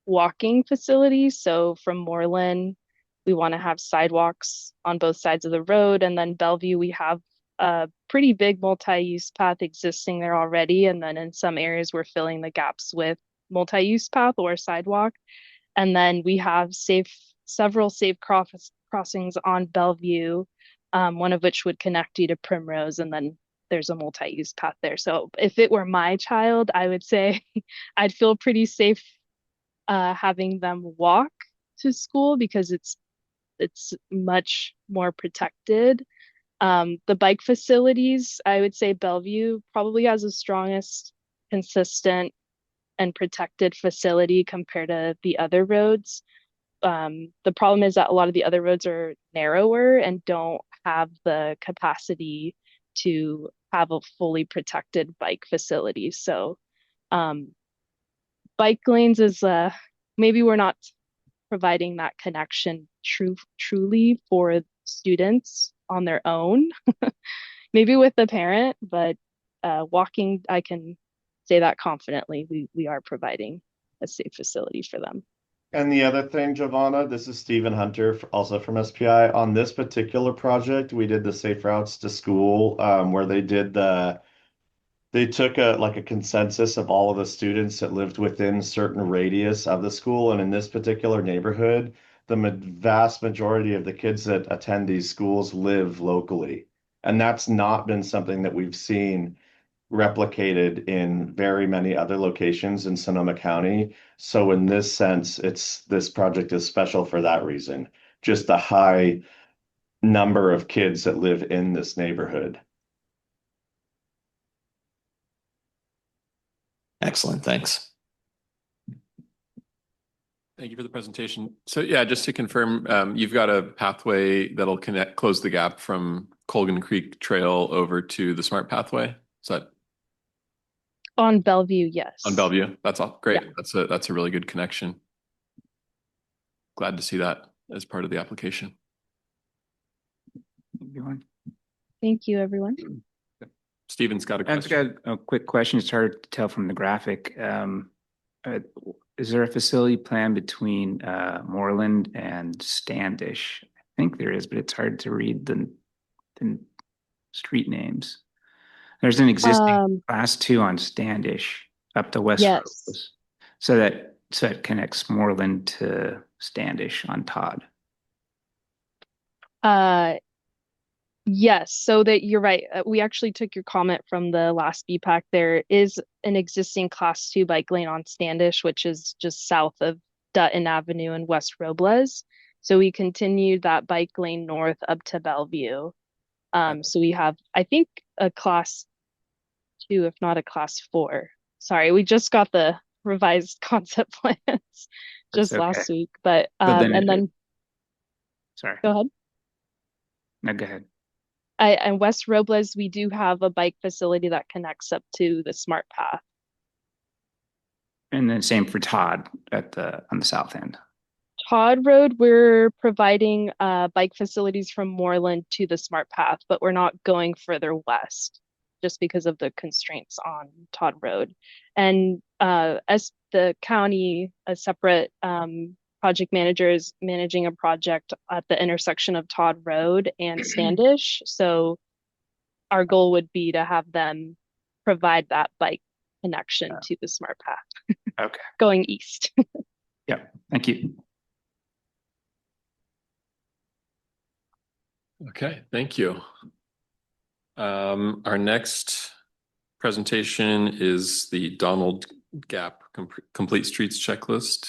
walking facility. So from Moreland, we want to have sidewalks on both sides of the road. And then Bellevue, we have a pretty big multi-use path existing there already. And then in some areas, we're filling the gaps with multi-use path or sidewalk. And then we have several safe crossings on Bellevue, one of which would connect you to Primrose, and then there's a multi-use path there. So if it were my child, I would say I'd feel pretty safe having them walk to school because it's much more protected. The bike facilities, I would say Bellevue probably has the strongest, consistent, and protected facility compared to the other roads. The problem is that a lot of the other roads are narrower and don't have the capacity to have a fully protected bike facility. So bike lanes is maybe we're not providing that connection truly for students on their own, maybe with the parent, but walking, I can say that confidently, we are providing a safe facility for them. And the other thing, Giovanna, this is Stephen Hunter, also from SPI. On this particular project, we did the Safe Routes to School, where they did the they took a consensus of all of the students that lived within certain radius of the school. And in this particular neighborhood, the vast majority of the kids that attend these schools live locally. And that's not been something that we've seen replicated in very many other locations in Sonoma County. So in this sense, this project is special for that reason. Just the high number of kids that live in this neighborhood. Excellent, thanks. Thank you for the presentation. So yeah, just to confirm, you've got a pathway that'll close the gap from Colgan Creek Trail over to the Smart Pathway. Is that On Bellevue, yes. on Bellevue? That's all great. Yeah. That's a really good connection. Glad to see that as part of the application. Thank you, everyone. Steven's got a I've question. got a quick question. It's hard to tell from the graphic. Is there a facility plan between Moreland and Standish? I think there is, but it's hard to read the street names. There's an existing class 2 on Standish up to West Rose. So it connects Moreland to Standish on Todd. Yes, so that you're right. We actually took your comment from the last BPAC. There is an existing class 2 bike lane on Standish, which is just south of Dutton Avenue and West Robles. So we continued that bike lane north up to Bellevue. So we have, I think, a class 2, if not a class 4. Sorry, we just got the revised concept plans just last week. But sorry. Go ahead. No, go ahead. And West Robles, we do have a bike facility that connects up to the Smart Path. And then same for Todd on the south end. Todd Road, we're providing bike facilities from Moreland to the Smart Path, but we're not going further west just because of the constraints on Todd Road. And as the county, a separate project manager is managing a project at the intersection of Todd Road and Standish. So our goal would be to have them provide that bike connection to the Smart Path. Okay. Going east. Yeah, thank you. Okay, thank you. Our next presentation is the Donald Gap Complete Streets Checklist.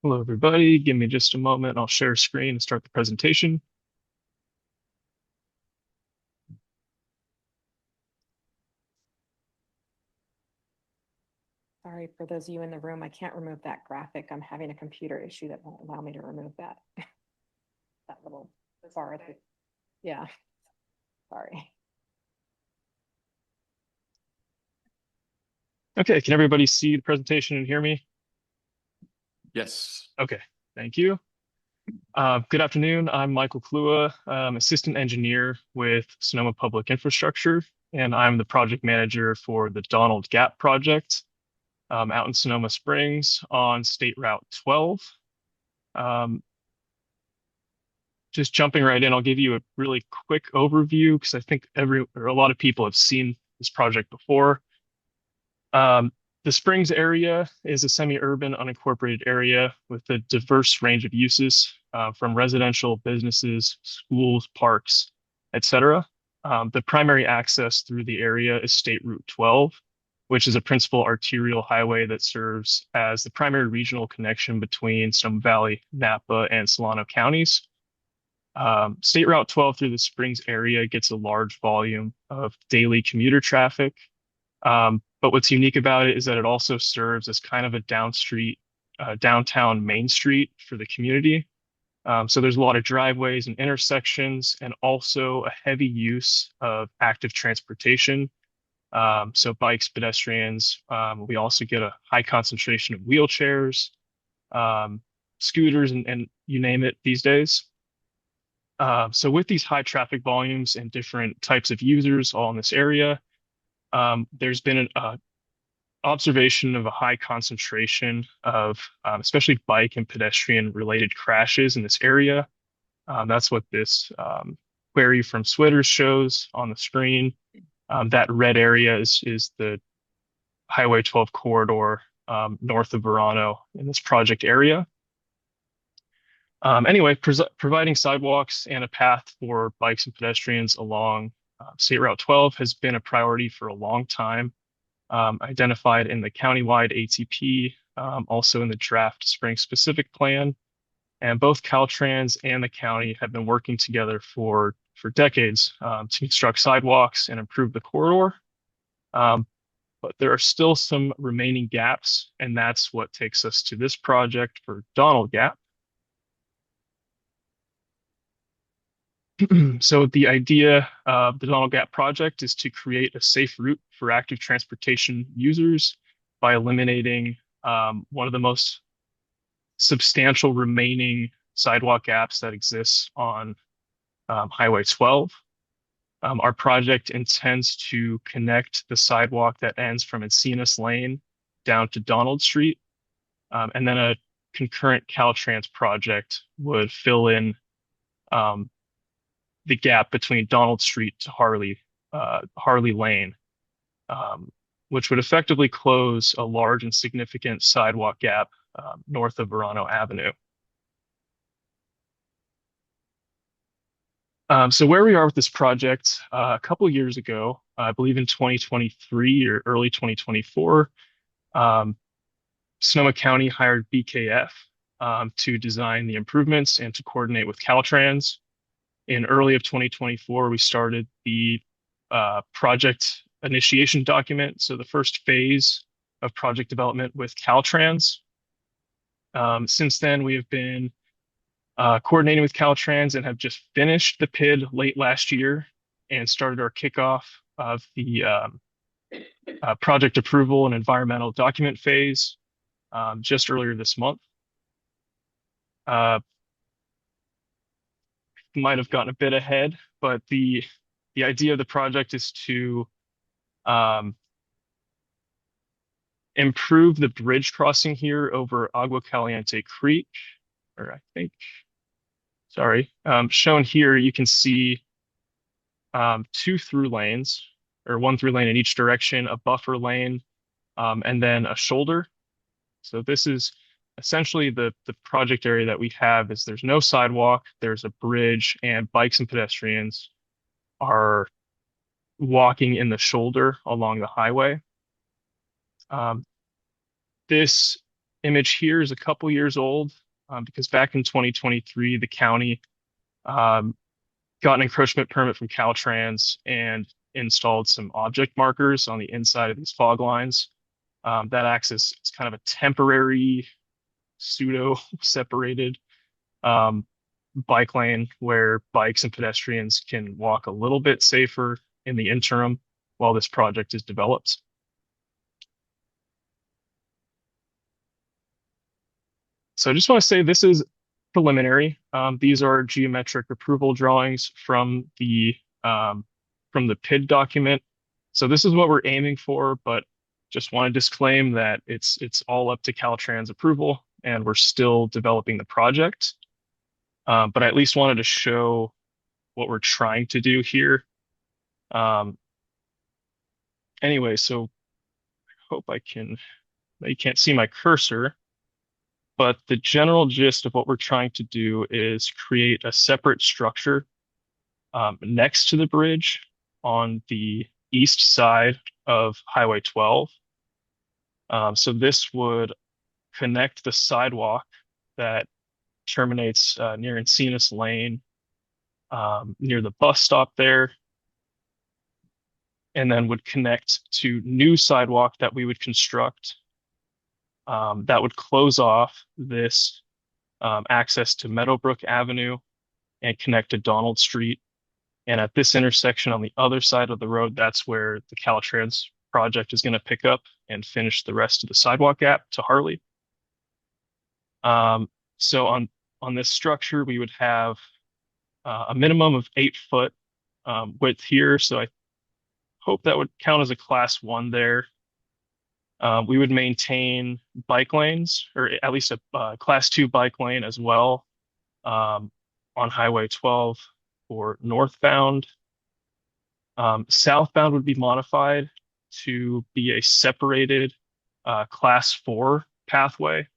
Hello, everybody. Give me just a moment. I'll share screen and start the presentation. Sorry for those of you in the room. I can't remove that graphic. I'm having a computer issue that won't allow me to remove that. That little bar at the, yeah. Sorry. Okay, can everybody see the presentation and hear me? Yes. Okay, thank you. Good afternoon. I'm Michael Klua, assistant engineer with Sonoma Public Infrastructure, and I'm the project manager for the Donald Gap project out in Sonoma Springs on State Route 12. Just jumping right in, I'll give you a really quick overview because I think a lot of people have seen this project before. The Springs area is a semi-urban unincorporated area with a diverse range of uses from residential, businesses, schools, parks, etc. The primary access through the area is State Route 12, which is a principal arterial highway that serves as the primary regional connection between Sonoma Valley, Napa, and Solano counties. State Route 12 through the Springs area gets a large volume of daily commuter traffic. But what's unique about it is that it also serves as kind of a downtown main street for the community. So there's a lot of driveways and intersections and also a heavy use of active transportation. So bikes, pedestrians. We also get a high concentration of wheelchairs, scooters, and you name it these days. So with these high traffic volumes and different types of users all in this area, there's been an observation of a high concentration of especially bike and pedestrian related crashes in this area. That's what this query from Switters shows on the screen. That red area is the Highway 12 corridor north of Verano in this project area. Anyway, providing sidewalks and a path for bikes and pedestrians along State Route 12 has been a priority for a long time, identified in the countywide ATP, also in the draft spring specific plan. And both Caltrans and the county have been working together for decades to construct sidewalks and improve the corridor. But there are still some remaining gaps, and that's what takes us to this project for Donald Gap. So the idea of the Donald Gap project is to create a safe route for active transportation users by eliminating one of the most substantial remaining sidewalk gaps that exists on Highway 12. Our project intends to connect the sidewalk that ends from Encinas Lane down to Donald Street, and then a concurrent Caltrans project would fill in the gap between Donald Street to Harley Lane, which would effectively close a large and significant sidewalk gap north of Verano Avenue. So where we are with this project, a couple years ago, I believe in 2023 or early 2024, Sonoma County hired BKF to design the improvements and to coordinate with Caltrans. In early of 2024, we started the project initiation document, so the first phase of project development with Caltrans. Since then, we have been coordinating with Caltrans and have just finished the PID late last year and started our kickoff of the project approval and environmental document phase just earlier this month. Might have gotten a bit ahead, but the idea of the project is to improve the bridge crossing here over Agua Caliente Creek, or I think, sorry, shown here, you can see two through lanes, or one through lane in each direction, a buffer lane, and then a shoulder. So this is essentially the project area that we have is there's no sidewalk, there's a bridge, and bikes and pedestrians are walking in the shoulder along the highway. This image here is a couple years old because back in 2023, the county got an encroachment permit from Caltrans and installed some object markers on the inside of these fog lines. That acts as kind of a temporary pseudo separated bike lane where bikes and pedestrians can walk a little bit safer in the interim while this project is developed. So I just want to say this is preliminary. These are geometric approval drawings from the PID document. So this is what we're aiming for, but just want to disclaim that it's all up to Caltrans approval and we're still developing the project. But I at least wanted to show what we're trying to do here. Anyway, so I hope you can't see my cursor, but the general gist of what we're trying to do is create a separate structure next to the bridge on the east side of Highway 12. So this would connect the sidewalk that terminates near Encinas Lane, near the bus stop there, and then would connect to new sidewalk that we would construct that would close off this access to Meadowbrook Avenue and connect to Donald Street. And at this intersection on the other side of the road, that's where the Caltrans project is going to pick up and finish the rest of the sidewalk gap to Harley. So on this structure, we would have a minimum of 8-foot width here. So I hope that would count as a class 1 there. We would maintain bike lanes, or at least a class 2 bike lane as well on Highway 12 for northbound. Southbound would be modified to be a separated class 4 pathway,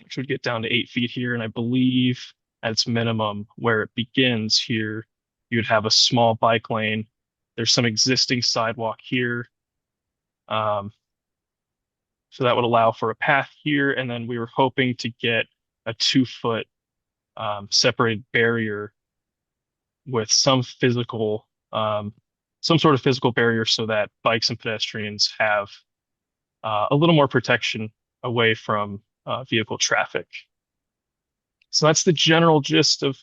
which would get down to 8 feet here. And I believe at its minimum where it begins here, you'd have a small bike lane. There's some existing sidewalk here. So that would allow for a path here. And then we were hoping to get a 2-foot separated barrier with some physical, some sort of physical barrier so that bikes and pedestrians have a little more protection away from vehicle traffic. So that's the general gist of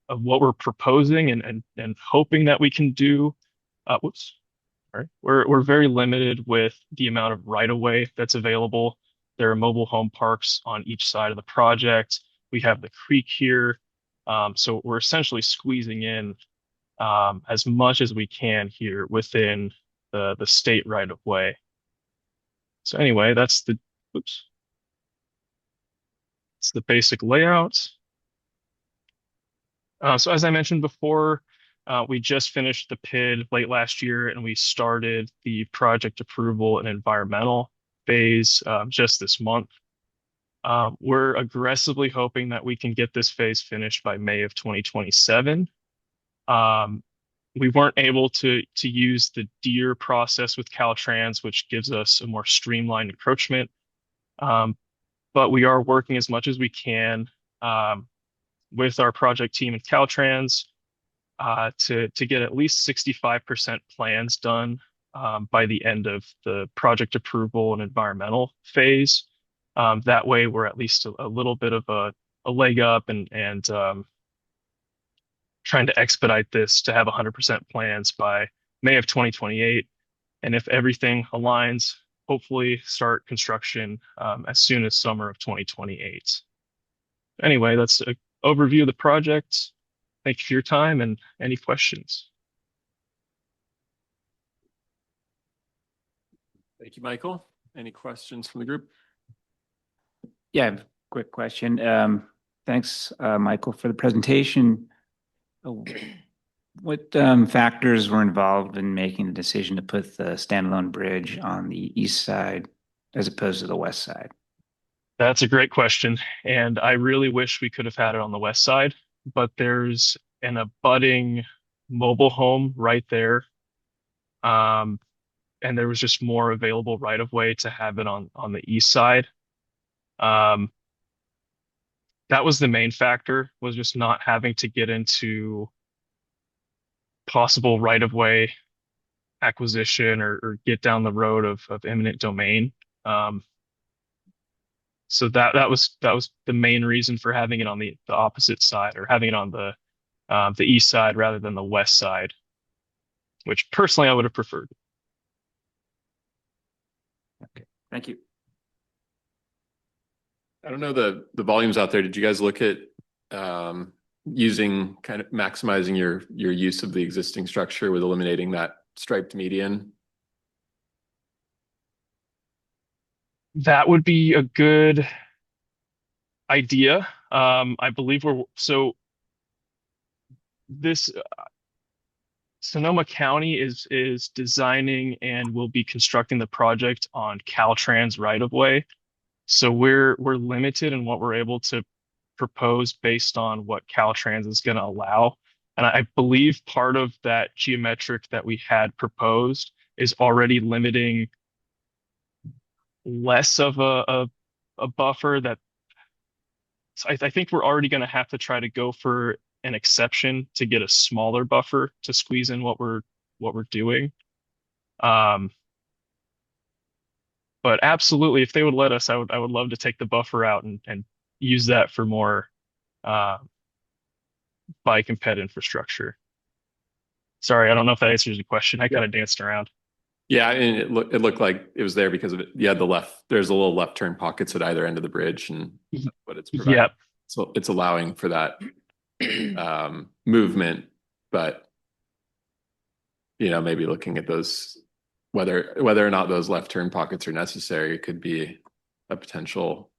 what we're proposing and hoping that we can do. Whoops. All right. We're very limited with the amount of right-of-way that's available. There are mobile home parks on each side of the project. We have the creek here. So we're essentially squeezing in as much as we can here within the state right-of-way. So anyway, that's the, oops. It's the basic layout. So as I mentioned before, we just finished the PID late last year and we started the project approval and environmental phase just this month. We're aggressively hoping that we can get this phase finished by May of 2027. We weren't able to use the DEER process with Caltrans, which gives us a more streamlined encroachment. But we are working as much as we can with our project team at Caltrans to get at least 65% plans done by the end of the project approval and environmental phase. That way, we're at least a little bit of a leg up and trying to expedite this to have 100% plans by May of 2028. And if everything aligns, hopefully start construction as soon as summer of 2028. Anyway, that's an overview of the project. Thank you for your time and any questions. Thank you, Michael. Any questions from the group? Yeah, I have a quick question. Thanks, Michael, for the presentation. What factors were involved in making the decision to put the standalone bridge on the east side as opposed to the west side? That's a great question. And I really wish we could have had it on the west side, but there's an abutting mobile home right there. And there was just more available right of way to have it on the east side. That was the main factor, was just not having to get into possible right of way acquisition or get down the road of eminent domain. So that was the main reason for having it on the opposite side, or having it on the east side rather than the west side, which personally I would have preferred. Okay, thank you. I don't know the volumes out there. Did you guys look at using kind of maximizing your use of the existing structure with eliminating that striped median? That would be a good idea. I believe Sonoma County is designing and will be constructing the project on Caltrans right of way. So we're limited in what we're able to propose based on what Caltrans is going to allow. And I believe part of that geometric that we had proposed is already limiting less of a buffer. That I think we're already going to have to try to go for an exception to get a smaller buffer to squeeze in what we're doing. But absolutely, if they would let us, I would love to take the buffer out and use that for more bike and ped infrastructure. Sorry, I don't know if that answers your question. I kind of danced around. Yeah, and it looked like it was there because of it. Yeah, there's a little left turn pockets at either end of the bridge, and what it's providing. Yep. So it's allowing for that movement, but maybe looking at those, whether or not those left turn pockets are necessary, could be a potential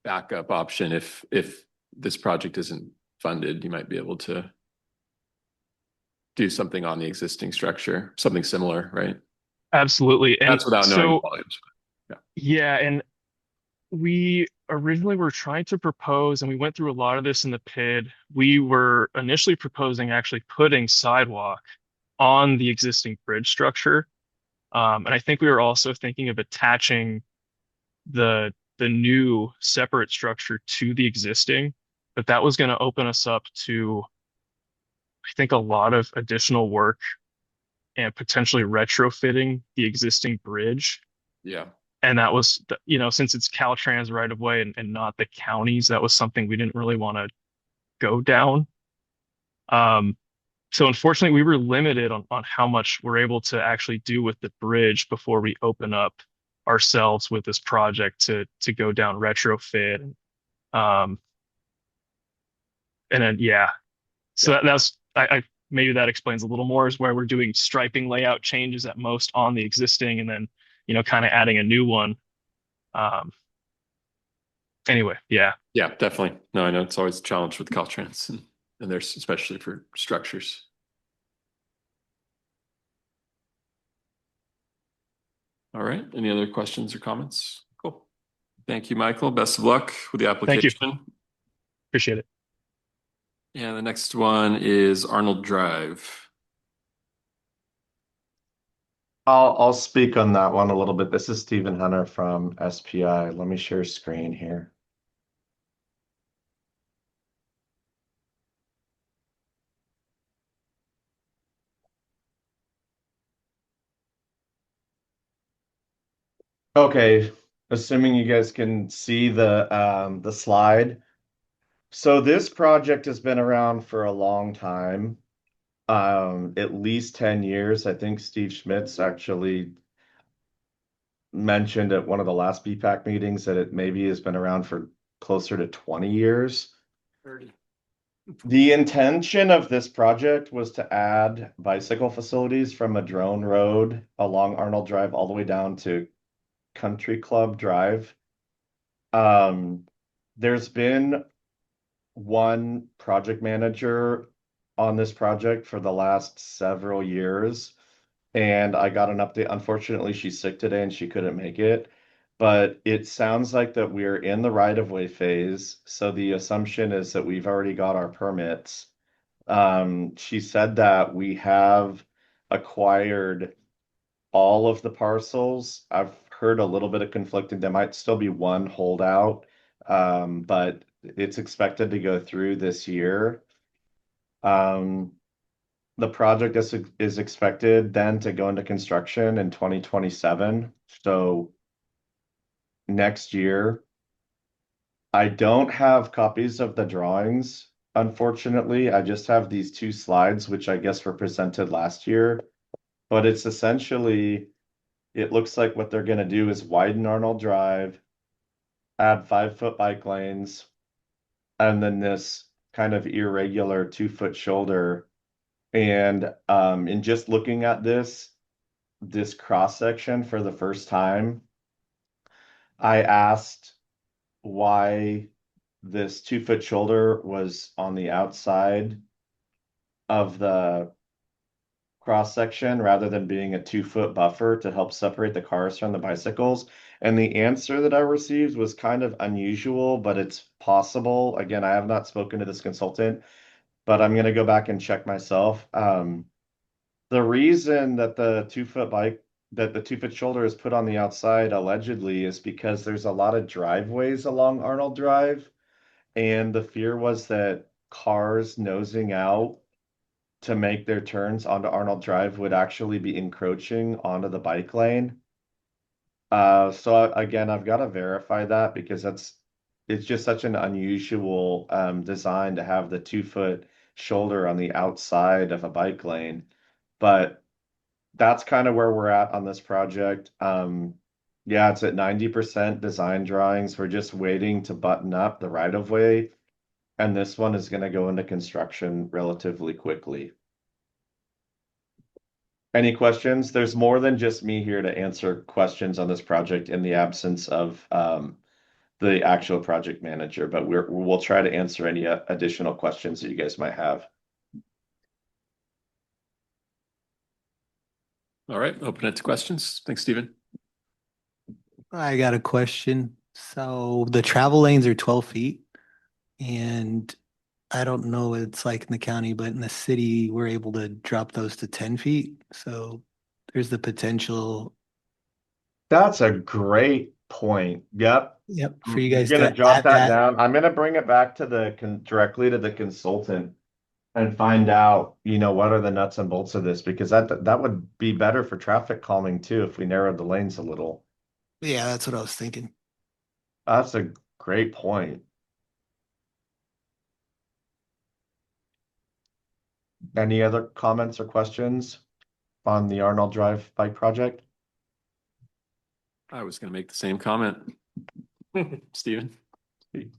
backup option if this project isn't funded. You might be able to do something on the existing structure, something similar, right? Absolutely. And that's without knowing so, volumes. yeah, and we originally were trying to propose, and we went through a lot of this in the PID. We were initially proposing actually putting sidewalk on the existing bridge structure. And I think we were also thinking of attaching the new separate structure to the existing, but that was going to open us up to, I think, a lot of additional work and potentially retrofitting the existing bridge. Yeah. And that was, since it's Caltrans right of way and not the counties, that was something we didn't really want to go down. So unfortunately, we were limited on how much we're able to actually do with the bridge before we open up ourselves with this project to go down retrofit. And then, yeah. So that's, I maybe that explains a little more, is where we're doing striping layout changes at most on the existing, and then, kind of adding a new one. Anyway, yeah. Yeah, definitely. No, I know it's always a challenge with Caltrans, and there's especially for structures. All right. Any other questions or comments? Cool. Thank you, Michael. Best of luck with the application. Thank you. Appreciate it. And the next one is Arnold Drive. I'll speak on that one a little bit. This is Stephen Hunter from SPI. Let me share screen here. Okay, assuming you guys can see the slide. So this project has been around for a long time, at least 10 years. I think Steve Schmitz actually mentioned at one of the last BPAC meetings that it maybe has been around for closer to 20 years. 30. The intention of this project was to add bicycle facilities from a drone road along Arnold Drive all the way down to Country Club Drive. There's been one project manager on this project for the last several years, and I got an update. Unfortunately, she's sick today and she couldn't make it, but it sounds like that we're in the right-of-way phase. So the assumption is that we've already got our permits. She said that we have acquired all of the parcels. I've heard a little bit of conflicting. There might still be one holdout, but it's expected to go through this year. The project is expected then to go into construction in 2027. So next year. I don't have copies of the drawings, unfortunately. I just have these two slides, which I guess were presented last year. But it's essentially, it looks like what they're going to do is widen Arnold Drive, add 5-foot bike lanes, and then this kind of irregular 2-foot shoulder. And in just looking at this cross section for the first time, I asked why this 2-foot shoulder was on the outside of the cross section rather than being a 2-foot buffer to help separate the cars from the bicycles. And the answer that I received was kind of unusual, but it's possible. Again, I have not spoken to this consultant, but I'm going to go back and check myself. The reason that the 2-foot shoulder is put on the outside allegedly is because there's a lot of driveways along Arnold Drive, and the fear was that cars nosing out to make their turns onto Arnold Drive would actually be encroaching onto the bike lane. So again, I've got to verify that because it's just such an unusual design to have the 2-foot shoulder on the outside of a bike lane. But that's kind of where we're at on this project. Yeah, it's at 90% design drawings. We're just waiting to button up the right of way. And this one is going to go into construction relatively quickly. Any questions? There's more than just me here to answer questions on this project in the absence of the actual project manager, but we'll try to answer any additional questions that you guys might have. All right, open it to questions. Thanks, Stephen. I got a question. So the travel lanes are 12 feet and I don't know what it's like in the county, but in the city, we're able to drop those to 10 feet. So there's the potential. That's a great point. Yep. Yep, for I'm you guys gonna to jot add that that. down. I'm gonna bring it back to directly to the consultant and find out, what are the nuts and bolts of this, because that would be better for traffic calming too if we narrowed the lanes a little. Yeah, that's what I was thinking. That's a great point. Any other comments or questions on the Arnold Drive bike project? I was going to make the same comment. Stephen?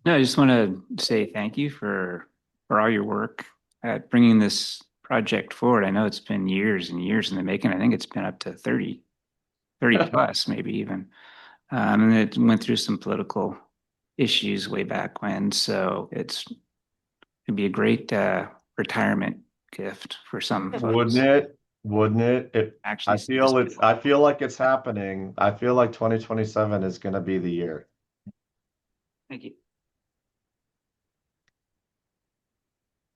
No, I just want to say thank you for all your work at bringing this project forward. I know it's been years and years in the making. I think it's been up to 30 plus, maybe even. And it went through some political issues way back when. So it'd be a great retirement gift for some folks. Wouldn't it? Wouldn't it? Actually, I feel like it's happening. I feel like 2027 is going to be the year. Thank you.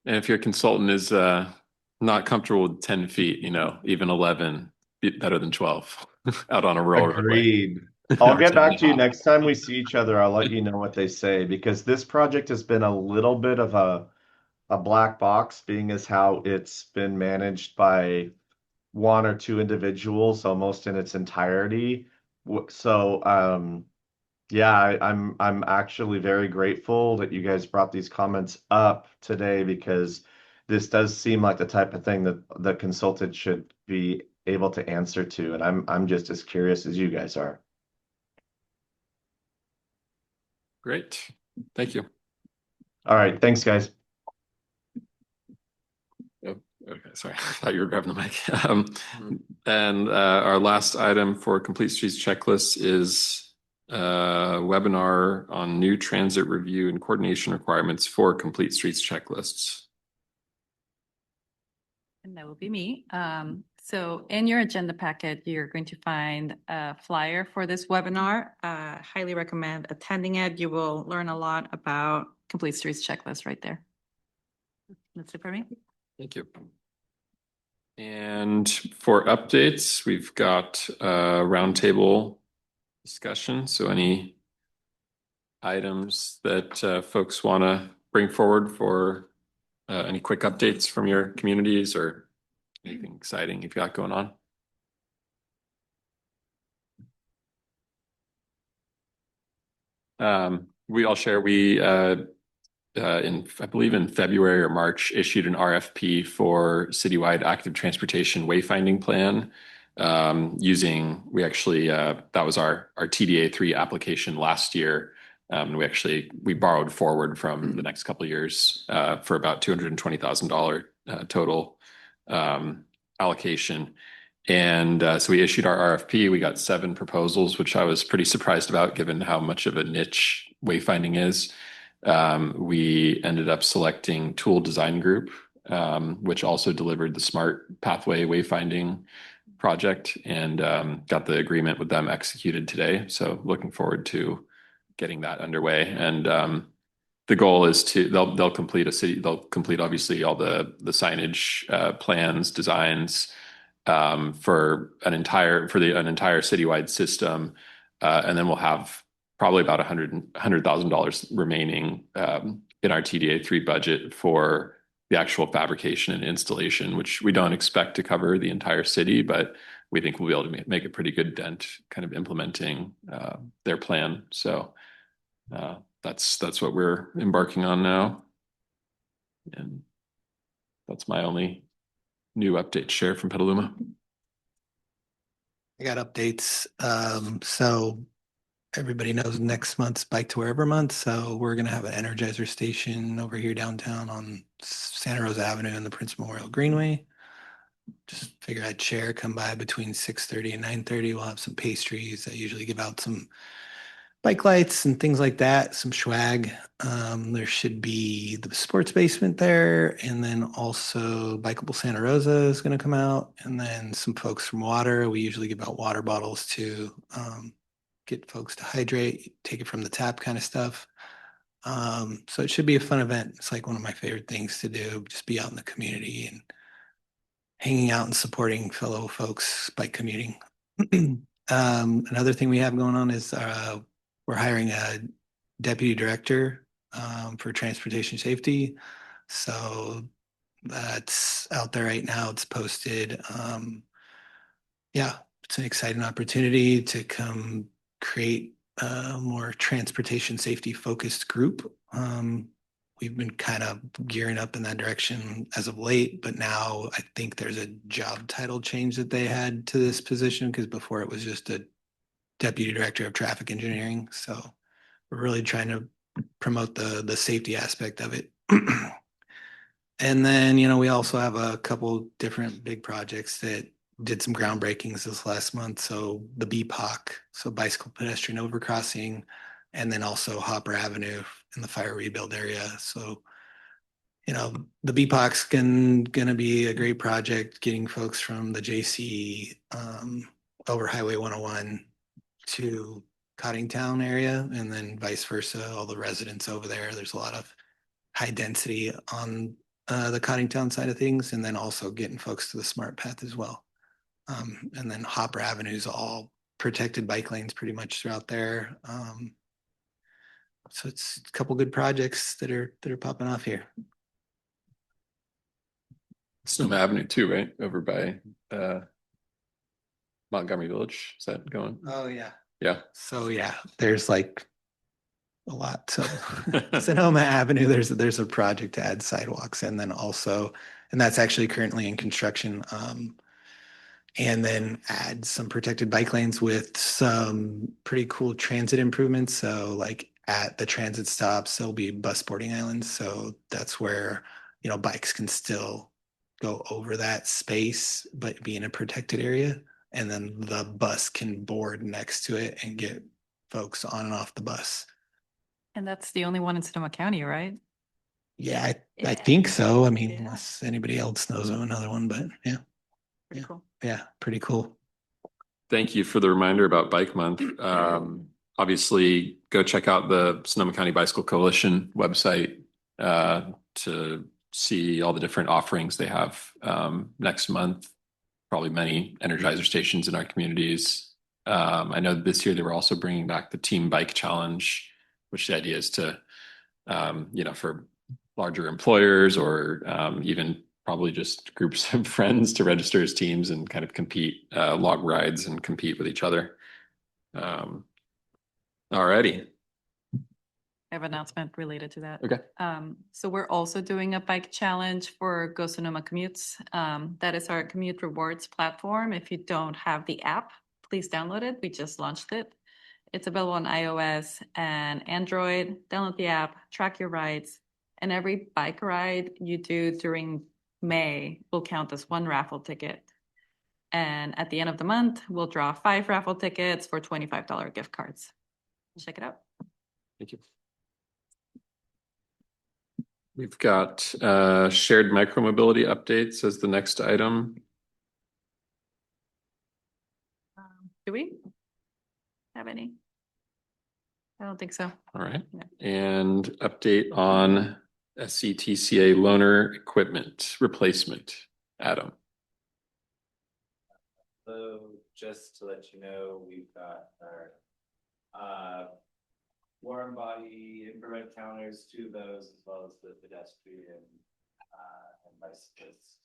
And if your consultant is not comfortable with 10 feet, even 11, better than 12 out on a road. Agreed. I'll get back to you next time we see each other. I'll let you know what they say, because this project has been a little bit of a black box, being as how it's been managed by one or two individuals almost in its entirety. So yeah, I'm actually very grateful that you guys brought these comments up today, because this does seem like the type of thing that the consultant should be able to answer to, and I'm just as curious as you guys are. Great. Thank you. All right, thanks guys. Okay, sorry. I thought you were grabbing the mic. And our last item for Complete Streets Checklist is a webinar on new transit review and coordination requirements for Complete Streets Checklists. And that will be me. So in your agenda packet, you're going to find a flyer for this webinar. Highly recommend attending it. You will learn a lot about Complete Streets Checklist right there. That's it for me. Thank you. And for updates, we've got a roundtable discussion. So any items that folks want to bring forward for any quick updates from your communities or anything exciting you've got going on? I'll share, I believe in February or March, issued an RFP for citywide active transportation wayfinding plan. That was our TDA 3 application last year. We borrowed forward from the next couple of years for about $220,000 total allocation. And so we issued our RFP. We got 7 proposals, which I was pretty surprised about given how much of a niche wayfinding is. We ended up selecting Tool Design Group, which also delivered the Smart Pathway Wayfinding project, and got the agreement with them executed today. So looking forward to getting that underway. And the goal is they'll complete obviously all the signage plans, designs for an entire citywide system, and then we'll have probably about $100,000 remaining in our TDA 3 budget for the actual fabrication and installation, which we don't expect to cover the entire city, but we think we'll be able to make a pretty good dent kind of implementing their plan. So that's what we're embarking on now. And that's my only new update to share from Petaluma. I got updates. So everybody knows next month's Bike to Wherever month. So we're going to have an Energizer station over here downtown on Santa Rosa Avenue and the Prince Memorial Greenway. Just figure I'd share, come by between 6:30 and 9:30. We'll have some pastries. I usually give out some bike lights and things like that, some swag. There should be the sports basement there, and then also Bikeable Santa Rosa is going to come out, and then some folks from water. We usually give out water bottles to get folks to hydrate, take it from the tap kind of stuff. So it should be a fun event. It's like one of my favorite things to do, just be out in the community and hanging out and supporting fellow folks bike commuting. Another thing we have going on is we're hiring a deputy director for transportation safety. So that's out there right now. It's posted. Yeah, it's an exciting opportunity to come create a more transportation safety focused group. We've been kind of gearing up in that direction as of late, but now I think there's a job title change that they had to this position because before it was just a deputy director of traffic engineering. So we're really trying to promote the safety aspect of it. And then, we also have a couple different big projects that did some groundbreakings this last month. So the BPAC, so bicycle pedestrian overcrossing, and then also Hopper Avenue in the fire rebuild area. So, the BPAC's gonna be a great project, getting folks from the JC over Highway 101 to Cottingtown area, and then vice versa. All the residents over there, there's a lot of high density on the Cottingtown side of things, and then also getting folks to the smart path as well. And then Hopper Avenue is all protected bike lanes pretty much throughout there. So it's a couple good projects that are popping off here. Sonoma Avenue too, right? Over by Montgomery Village. Is that going? Oh yeah. Yeah. So yeah, there's like a lot. So Sonoma Avenue, there's a project to add sidewalks, and then also, and that's actually currently in construction. And then add some protected bike lanes with some pretty cool transit improvements. So like at the transit stops, there'll be bus boarding islands. So that's where, bikes can still go over that space, but be in a protected area. And then the bus can board next to it and get folks on and off the bus. And that's the only one in Sonoma County, right? Yeah, I think so. I mean, unless anybody else knows of another one, but yeah. Pretty cool. Yeah, pretty cool. Thank you for the reminder about Bike Month. Obviously, go check out the Sonoma County Bicycle Coalition website to see all the different offerings they have next month. Probably many Energizer stations in our communities. I know this year they were also bringing back the Team Bike Challenge, which the idea is to, for larger employers or even probably just groups of friends to register as teams and kind of compete, log rides and compete with each other. Alrighty. I have an announcement related to that. Okay. So we're also doing a bike challenge for Go Sonoma Commutes. That is our commute rewards platform. If you don't have the app, please download it. We just launched it. It's available on iOS and Android. Download the app, track your rides, and every bike ride you do during May will count as one raffle ticket. And at the end of the month, we'll draw 5 raffle tickets for $25 gift cards. Check it out. Thank you. We've got shared micromobility updates as the next item. Do we have any? I don't think so. All right. Yeah. And update on SCTCA loaner equipment replacement. Adam. So just to let you know, we've got our warm body infrared counters, 2 of those, as well as the pedestrian and bicyclist.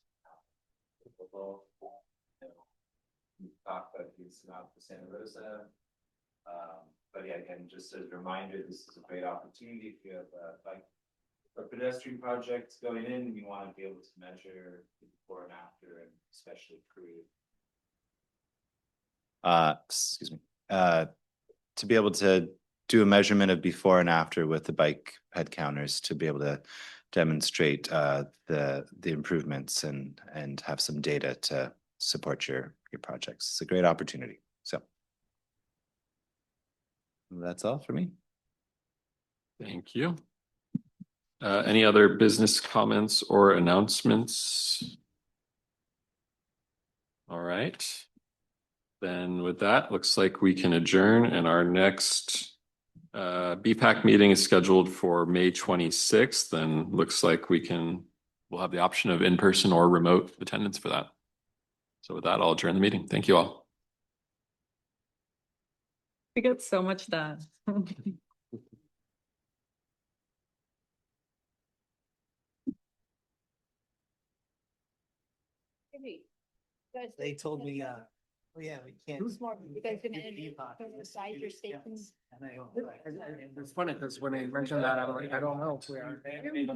We've talked about these out for Santa Rosa. But yeah, again, just as a reminder, this is a great opportunity if you have a bike or pedestrian projects going in and you want to be able to measure before and after, and especially crew. Excuse me. To be able to do a measurement of before and after with the bike head counters to be able to demonstrate the improvements and have some data to support your projects. It's a great opportunity. So That's all for me. Thank you. Any other business comments or announcements? All right. Then with that, looks like we can adjourn, and our next BPAC meeting is scheduled for May 26th, and looks like we'll have the option of in-person or remote attendance for that. So with that, I'll adjourn the meeting. Thank you all. We got so much done. They told me, oh yeah, we can't. You guys gonna decide your statements? It's funny because when they mentioned that, I'm like, I don't know if we are.